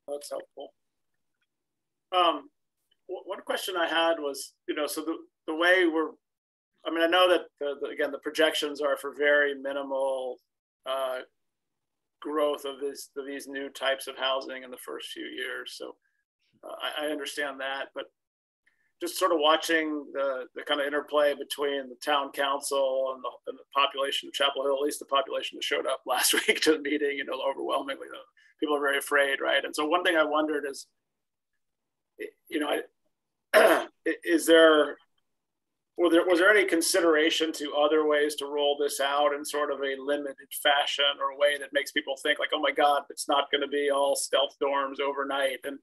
That's helpful. One question I had was, you know, so the way I mean, I know that again, the projections are for very minimal growth of these new types of housing in the first few years. So I understand that, but just sort of watching the kind of interplay between the town council and the population of Chapel Hill, at least the population that showed up last week to the meeting, you know, overwhelmingly, people are very afraid, right? And so one thing I wondered is, you know, was there any consideration to other ways to roll this out in sort of a limited fashion, or a way that makes people think, like, oh my God, it's not going to be all stealth dorms overnight? And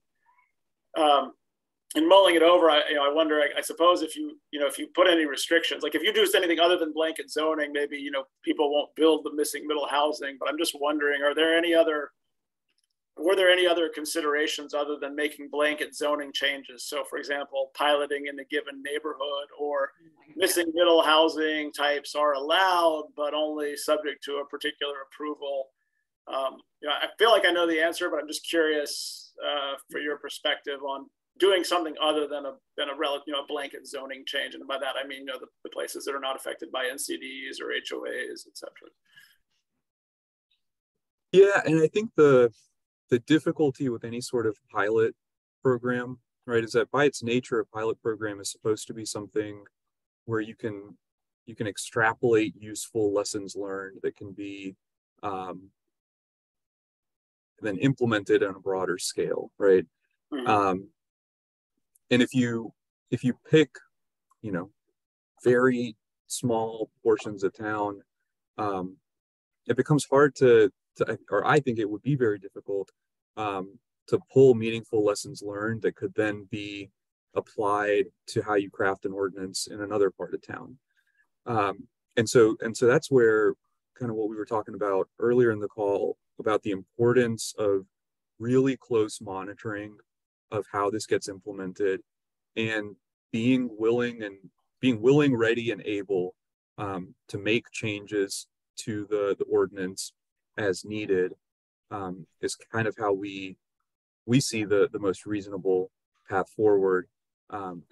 in mulling it over, I wonder, I suppose if if you put any restrictions, like if you do anything other than blanket zoning, maybe, people won't build the missing middle housing, but I'm just wondering, were there any other considerations other than making blanket zoning changes? So for example, piloting in a given neighborhood, or missing middle housing types are allowed, but only subject to a particular approval. I feel like I know the answer, but I'm just curious for your perspective on doing something other than a blanket zoning change. And by that, I mean, the places that are not affected by NCDs or HOAs, et cetera. Yeah, and I think the difficulty with any sort of pilot program, right, is that by its nature, a pilot program is supposed to be something where you can extrapolate useful lessons learned that can be then implemented on a broader scale, right? Mm-hmm. And if you pick, very small portions of town, it becomes hard or I think it would be very difficult to pull meaningful lessons learned that could then be applied to how you craft an ordinance in another part of town. And so that's where kind of what we were talking about earlier in the call about the importance of really close monitoring of how this gets implemented, and being willing, ready, and able to make changes to the ordinance as needed, is kind of how we see the most reasonable path forward,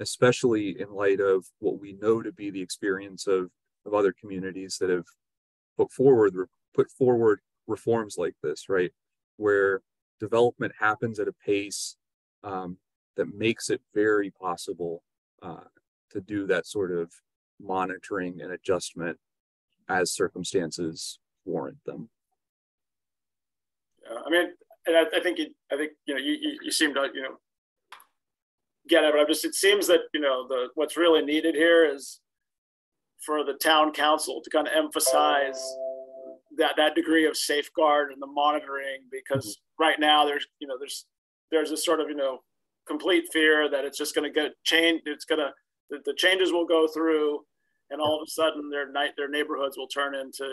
especially in light of what we know to be the experience of other communities that have put forward reforms like this, right, where development happens at a pace that makes it very possible to do that sort of monitoring and adjustment as circumstances warrant them. I mean, and I think you seem to get it, but it seems that what's really needed here is for the town council to kind of emphasize that degree of safeguard and the monitoring, because right now there's a sort of complete fear that it's just going to get changed. The changes will go through, and all of a sudden their neighborhoods will turn into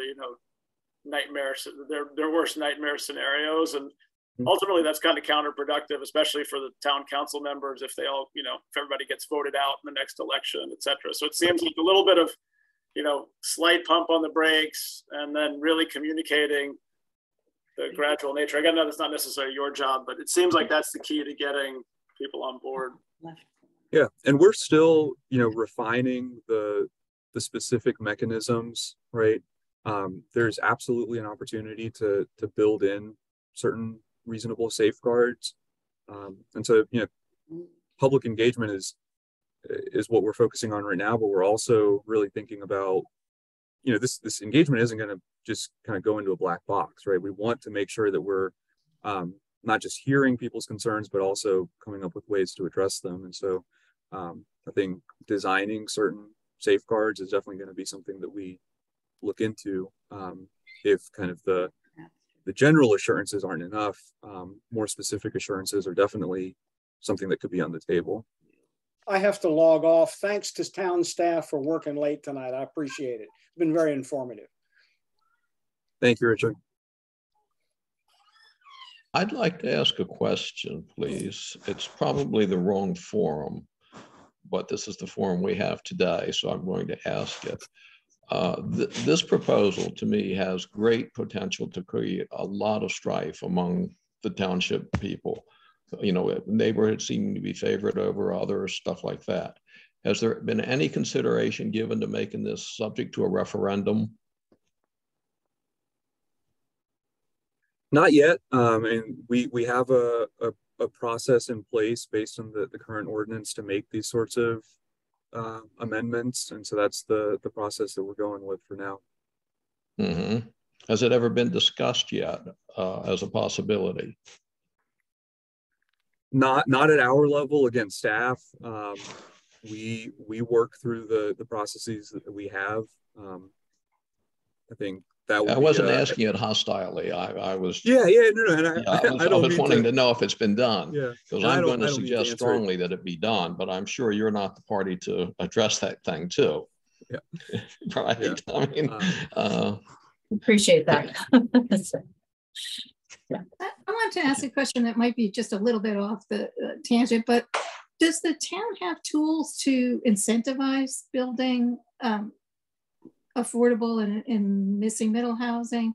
nightmares, their worst nightmare scenarios, and ultimately that's kind of counterproductive, especially for the town council members if they all if everybody gets voted out in the next election, etc. So it seems like a little bit of slight pump on the brakes, and then really communicating the gradual nature. Again, no, that's not necessarily your job, but it seems like that's the key to getting people on board. Yeah, and we're still refining the specific mechanisms, right? There's absolutely an opportunity to build in certain reasonable safeguards, and so public engagement is what we're focusing on right now, but we're also really thinking about this engagement isn't going to just kind of go into a black box, right? We want to make sure that we're not just hearing people's concerns, but also coming up with ways to address them. And so I think designing certain safeguards is definitely going to be something that we look into. If kind of the general assurances aren't enough, more specific assurances are definitely something that could be on the table. I have to log off. Thanks to town staff for working late tonight. I appreciate it. It's been very informative. Thank you, Richard. I'd like to ask a question, please. It's probably the wrong forum, but this is the forum we have today, so I'm going to ask it. This proposal to me has great potential to create a lot of strife among the township people. Neighborhoods seeming to be favored over others, stuff like that. Has there been any consideration given to making this subject to a referendum? Not yet. And we have a process in place based on the current ordinance to make these sorts of amendments. And so that's the process that we're going with for now. Mm-hmm. Has it ever been discussed yet as a possibility? Not at our level. Again, staff, we work through the processes that we have. I think that would I wasn't asking it hostilely. I was. No, and I was wanting to know if it's been done. Yeah, because I'm going to suggest strongly that it be done, but I'm sure you're not the party to address that thing too. Yeah, right. Yeah. I mean, appreciate that. Yeah. I want to ask a question that might be just a little bit off the tangent, but does the town have tools to incentivize building affordable and missing middle housing?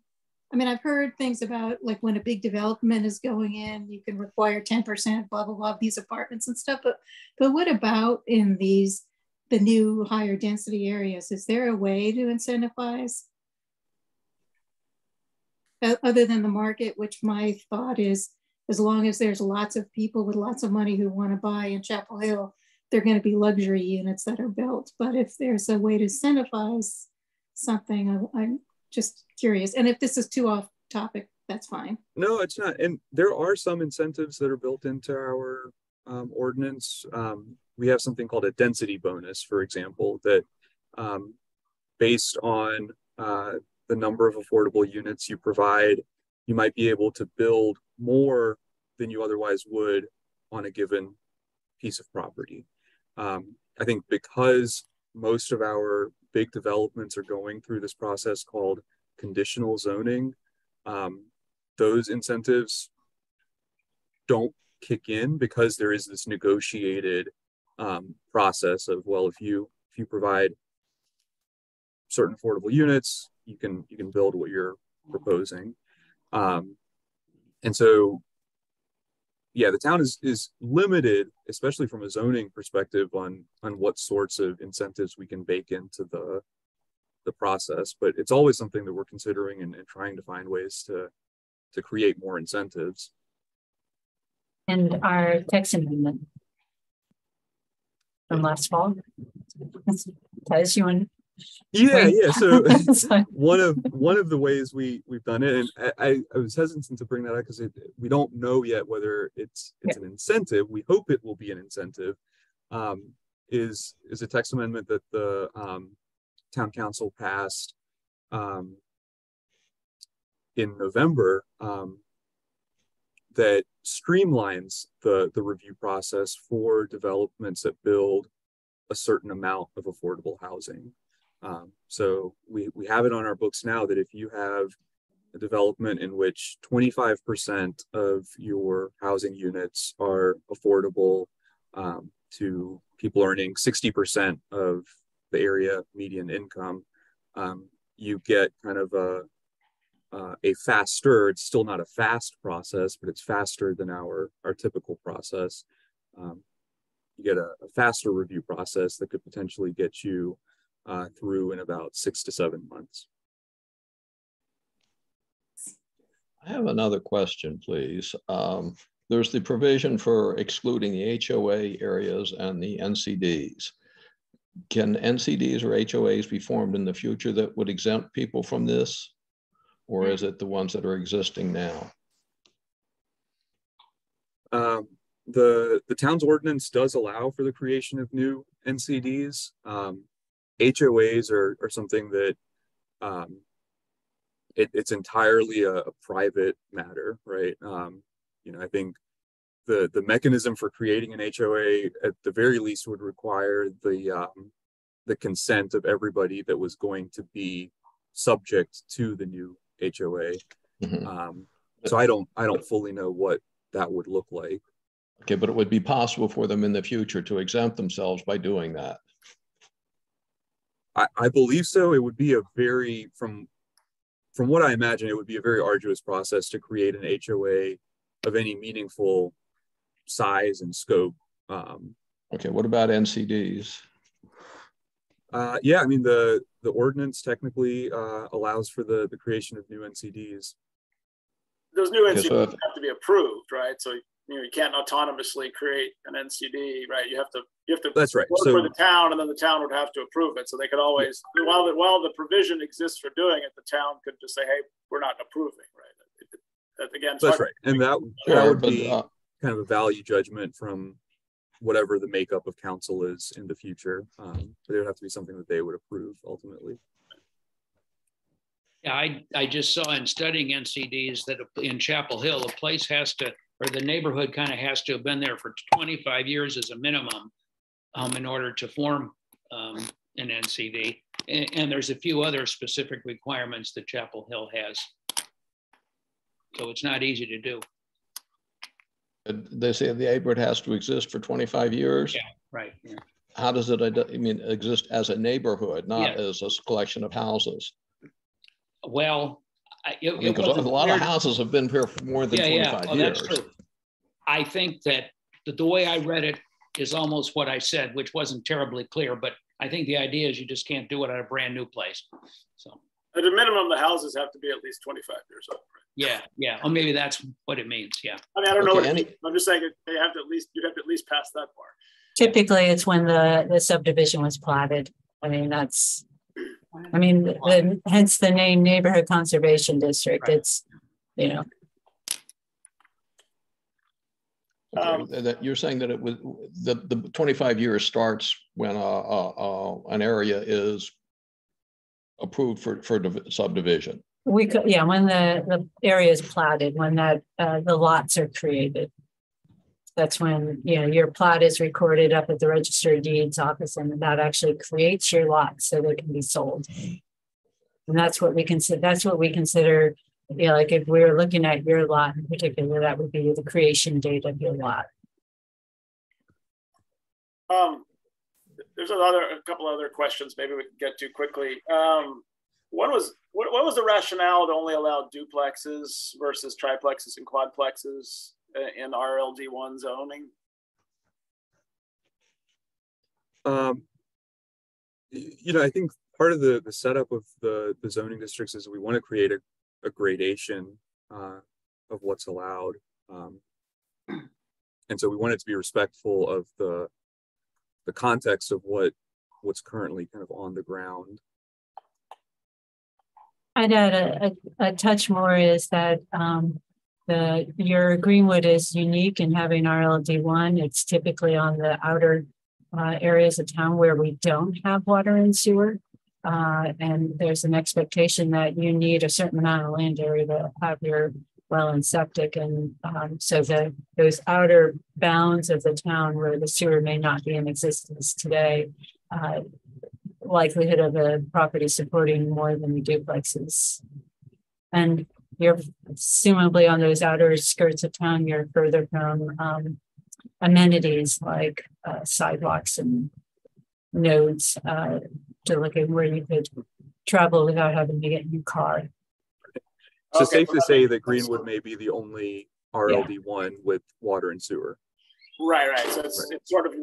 I mean, I've heard things about like when a big development is going in, you can require 10%, blah, blah, blah, these apartments and stuff. But what about in the new higher density areas? Is there a way to incentivize? Other than the market, which my thought is, as long as there's lots of people with lots of money who want to buy in Chapel Hill, they're going to be luxury units that are built. But if there's a way to incentivize something, I'm just curious. And if this is too off topic, that's fine. No, it's not. And there are some incentives that are built into our ordinance. We have something called a density bonus, for example, that based on the number of affordable units you provide, you might be able to build more than you otherwise would on a given piece of property. I think because most of our big developments are going through this process called conditional zoning, those incentives don't kick in because there is this negotiated process of, well, if you provide certain affordable units, you can build what you're proposing. And so, yeah, the town is limited, especially from a zoning perspective, on what sorts of incentives we can bake into the process. But it's always something that we're considering and trying to find ways to create more incentives. And our text amendment from last fall. Tiz, you want? Yeah. So one of the ways we've done it, and I was hesitant to bring that up because we don't know yet whether it's an incentive. We hope it will be an incentive. Is a text amendment that the town council passed in November that streamlines the review process for developments that build a certain amount of affordable housing. So we have it on our books now that if you have a development in which 25% of your housing units are affordable to people earning 60% of the area median income, you get kind of a faster, it's still not a fast process, but it's faster than our typical process. You get a faster review process that could potentially get you through in about 6 to 7 months. I have another question, please. There's the provision for excluding the HOA areas and the NCDs. Can NCDs or HOAs be formed in the future that would exempt people from this? Or is it the ones that are existing now? The town's ordinance does allow for the creation of new NCDs. HOAs are something that it's entirely a private matter, right? I think the mechanism for creating an HOA at the very least would require the consent of everybody that was going to be subject to the new HOA. Mm-hmm. So I don't fully know what that would look like. Okay, but it would be possible for them in the future to exempt themselves by doing that. I believe so. It would be a very, from what I imagine, it would be a very arduous process to create an HOA of any meaningful size and scope. Okay, what about NCDs? Yeah, I mean, the ordinance technically allows for the creation of new NCDs. Those new NCDs have to be approved, right? So you can't autonomously create an NCD, right? You have to That's right. Work for the town, and then the town would have to approve it. So they could always, while the provision exists for doing it, the town could just say, "Hey, we're not approving," right? Again, that's right, and that would be kind of a value judgment from whatever the makeup of council is in the future. But it would have to be something that they would approve ultimately. Yeah, I just saw in studying NCDs that in Chapel Hill, a place has to, or the neighborhood kind of has to have been there for 25 years as a minimum in order to form an NCD. And there's a few other specific requirements that Chapel Hill has. So it's not easy to do. They say the neighborhood has to exist for 25 years. Yeah, right. Yeah. How does it, exist as a neighborhood, not as a collection of houses? Well, because a lot of houses have been here for more than 25 years. That's true. I think that the way I read it is almost what I said, which wasn't terribly clear, but I think the idea is you just can't do it at a brand new place. So at a minimum, the houses have to be at least 25 years old. Right? Yeah. Or maybe that's what it means. Yeah. I mean, I don't know what I'm just saying you'd have to at least pass that far. Typically, it's when the subdivision was platted. I mean, hence the name Neighborhood Conservation District. Right. It's, that you're saying that it was the 25 years starts when an area is approved for subdivision. When the area is platted, when the lots are created. That's when your plat is recorded up at the Register of Deeds office, and that actually creates your lot so they can be sold. And that's what we consider. Like if we were looking at your lot in particular, that would be the creation date of your lot. There's a couple other questions maybe we can get to quickly. What was the rationale to only allow duplexes versus triplexes and quadplexes in RLD1 zoning? I think part of the setup of the zoning districts is we want to create a gradation of what's allowed. And so we want it to be respectful of the context of what's currently kind of on the ground. I'd add a touch more is that your Greenwood is unique in having RLD1. It's typically on the outer areas of town where we don't have water and sewer. And there's an expectation that you need a certain amount of land area to have your well and septic. And so those outer bounds of the town where the sewer may not be in existence today, likelihood of a property supporting more than the duplexes. And you're assumably on those outer skirts of town, you're further from amenities like sidewalks and nodes to look at where you could travel without having to get in your car. So safe to say that Greenwood may be the only RLD1 with water and sewer. Right. So it's sort of,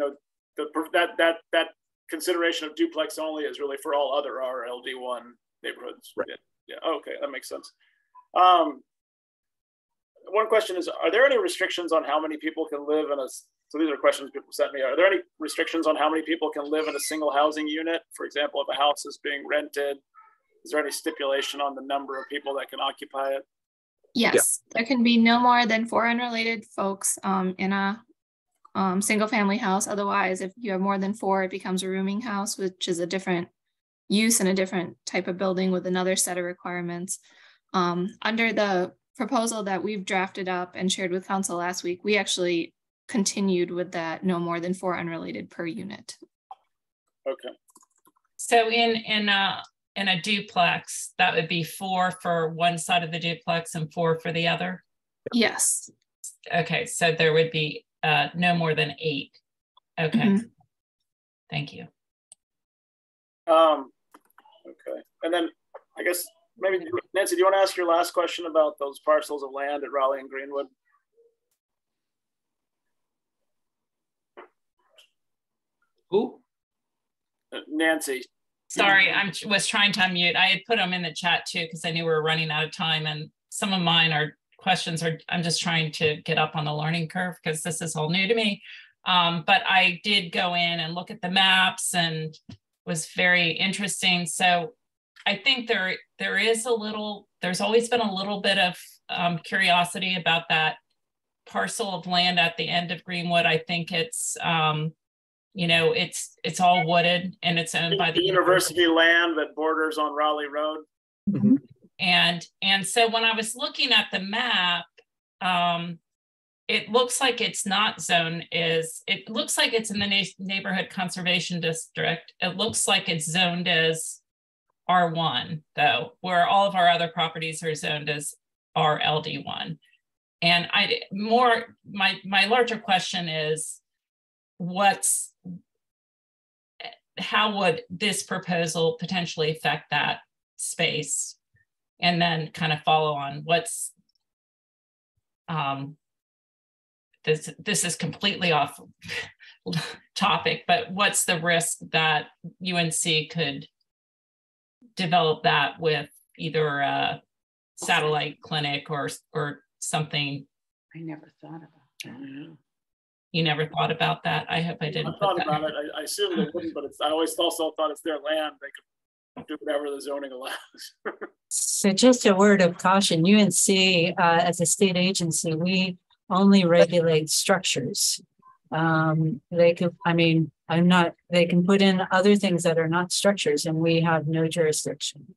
that consideration of duplex only is really for all other RLD1 neighborhoods. Right. Yeah. Okay, that makes sense. One question is, are there any restrictions on how many people can live in so these are questions people sent me. Are there any restrictions on how many people can live in a single housing unit? For example, if a house is being rented, is there any stipulation on the number of people that can occupy it? Yes, there can be no more than 4 unrelated folks in a single family house. Otherwise, if you have more than 4, it becomes a rooming house, which is a different use and a different type of building with another set of requirements. Under the proposal that we've drafted up and shared with council last week, we actually continued with that no more than 4 unrelated per unit. Okay. So in a duplex, that would be 4 for one side of the duplex and 4 for the other? Yes. Okay, so there would be no more than 8. Okay. Mm-hmm. Thank you. Okay, and then I guess maybe Nancy, do you want to ask your last question about those parcels of land at Raleigh and Greenwood? Who? Nancy. Sorry, I was trying to unmute. I had put them in the chat too because I knew we were running out of time, and some of mine are questions I'm just trying to get up on the learning curve because this is all new to me. But I did go in and look at the maps and was very interesting. So I think there's always been a little bit of curiosity about that parcel of land at the end of Greenwood. I think it's it's all wooded and it's owned by the university land that borders on Raleigh Road. Mm-hmm. And so when I was looking at the map, it looks like it's not zoned as, it looks like it's in the neighborhood conservation district. It looks like it's zoned as R1 though, where all of our other properties are zoned as RLD1. And my larger question is, how would this proposal potentially affect that space? And then kind of follow on this is completely off topic, but what's the risk that UNC could develop that with either a satellite clinic or something? I never thought about that. You never thought about that? I hope I didn't. I thought about it. I assumed they wouldn't, but I always also thought it's their land. They could do whatever the zoning allows. So just a word of caution, UNC as a state agency, we only regulate structures. They could, I mean, they can put in other things that are not structures and we have no jurisdiction.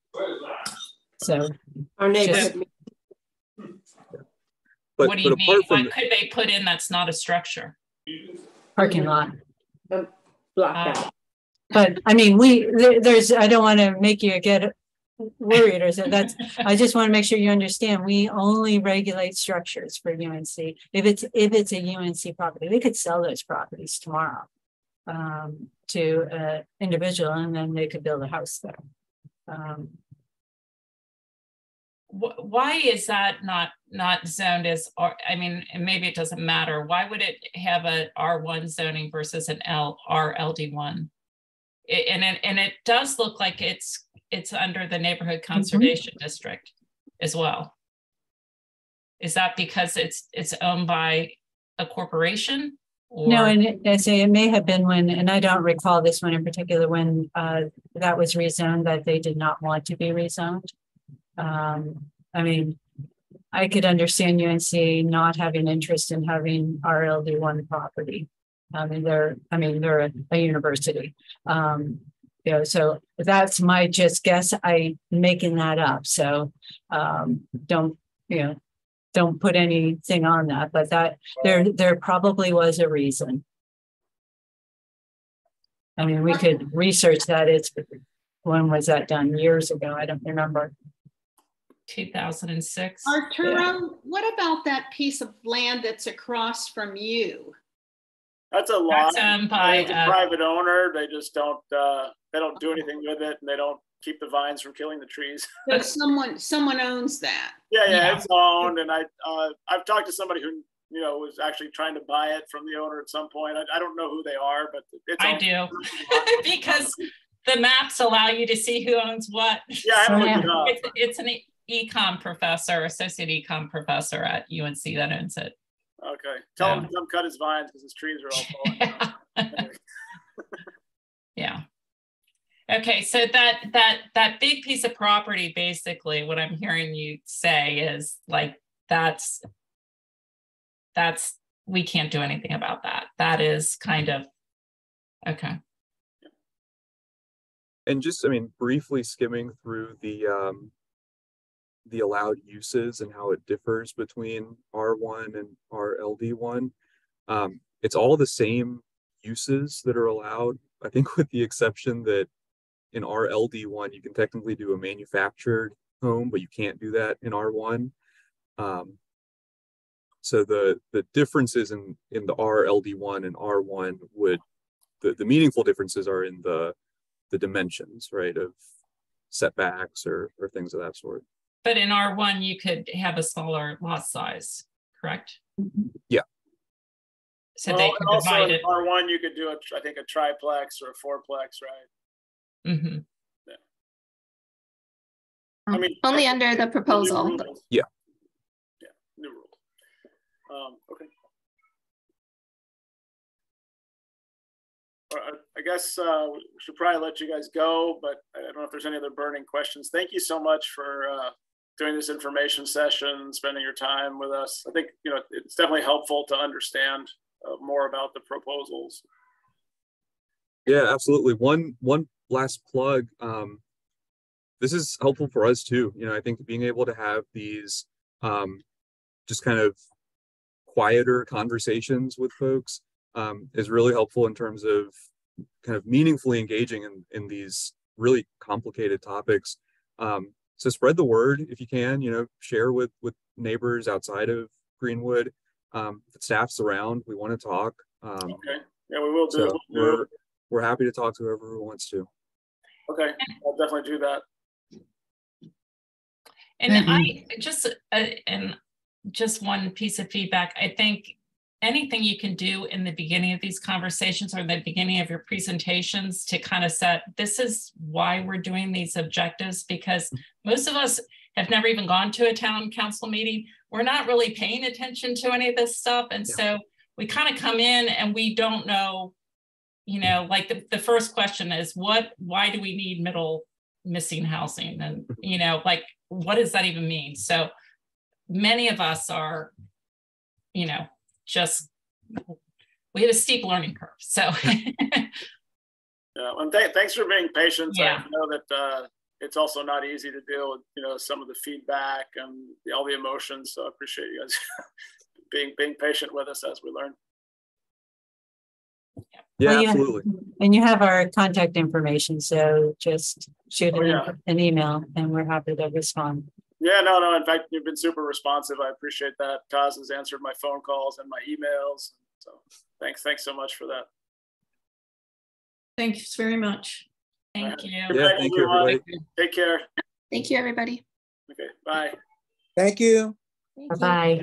So our neighborhood. What do you mean? What could they put in that's not a structure? Parking lot. Blocked out. But I mean, I don't want to make you get worried or so. I just want to make sure you understand, we only regulate structures for UNC. If it's a UNC property, they could sell those properties tomorrow to an individual and then they could build a house there. Why is that not zoned as, I mean, maybe it doesn't matter. Why would it have a R1 zoning versus an RLD1? And it does look like it's under the neighborhood conservation district as well. Is that because it's owned by a corporation? Or? No, and I say it may have been when, and I don't recall this one in particular, when that was rezoned, that they did not want to be rezoned. I mean, I could understand UNC not having interest in having RLD1 property. They're a university. So that's my just guess. I'm making that up. So don't put anything on that, but that there probably was a reason. I mean, we could research that. When was that done? Years ago. I don't remember. 2006. Arturo, Yeah. What about that piece of land that's across from you? That's a lot. That's owned by it's a private owner. They just don't. They don't do anything with it, and they don't keep the vines from killing the trees. So someone owns that. Yeah, it's owned, and I've talked to somebody who was actually trying to buy it from the owner at some point. I don't know who they are, but it's I do because the maps allow you to see who owns what. Yeah, I haven't looked it up. It's an econ professor, associate econ professor at UNC that owns it. Okay, tell him to come cut his vines because his trees are all falling. Yeah. Okay, so that big piece of property, basically, what I'm hearing you say is like that's we can't do anything about that. That is kind of okay. And just, I mean, briefly skimming through the allowed uses and how it differs between R1 and RLD1. It's all the same uses that are allowed, I think, with the exception that in RLD1, you can technically do a manufactured home, but you can't do that in R1. So the differences in the RLD1 and R1 the meaningful differences are in the dimensions, right, of setbacks or things of that sort. But in R1, you could have a smaller lot size, correct? Yeah. So they could divide it. In R1, you could do I think a triplex or a fourplex, right? Mm-hmm. Yeah. I mean, only under the proposal. Yeah. Yeah, new rules. Okay. I guess we should probably let you guys go, but I don't know if there's any other burning questions. Thank you so much for doing this information session, spending your time with us. I think it's definitely helpful to understand more about the proposals. Yeah, absolutely. One last plug. this is helpful for us too. You know, I think being able to have these just kind of quieter conversations with folks is really helpful in terms of kind of meaningfully engaging in these really complicated topics. So spread the word if you can, you know, share with neighbors outside of Greenwood. If staff's around, we want to talk. Okay. Yeah, we will do. So we're happy to talk to whoever who wants to. Okay, I'll definitely do that. And I just one piece of feedback. I think anything you can do in the beginning of these conversations or the beginning of your presentations to kind of set, this is why we're doing these objectives, because most of us have never even gone to a town council meeting. We're not really paying attention to any of this stuff. And so we kind of come in and we don't know, you know, like the first question is why do we need missing housing? And, you know, like, what does that even mean? So many of us are, you know, just, we have a steep learning curve. So. Yeah, and thanks for being patient. Yeah. I know that it's also not easy to deal with, you know, some of the feedback and all the emotions. So I appreciate you guys being patient with us as we learn. Yeah, absolutely. And you have our contact information, so just shoot an email and we're happy to respond. Yeah, no. In fact, you've been super responsive. I appreciate that. Kaz has answered my phone calls and my emails. So thanks so much for that. Thanks very much. Thank you. Yeah, thank you, everybody. Take care. Thank you, everybody. Okay, bye. Thank you. Bye-bye.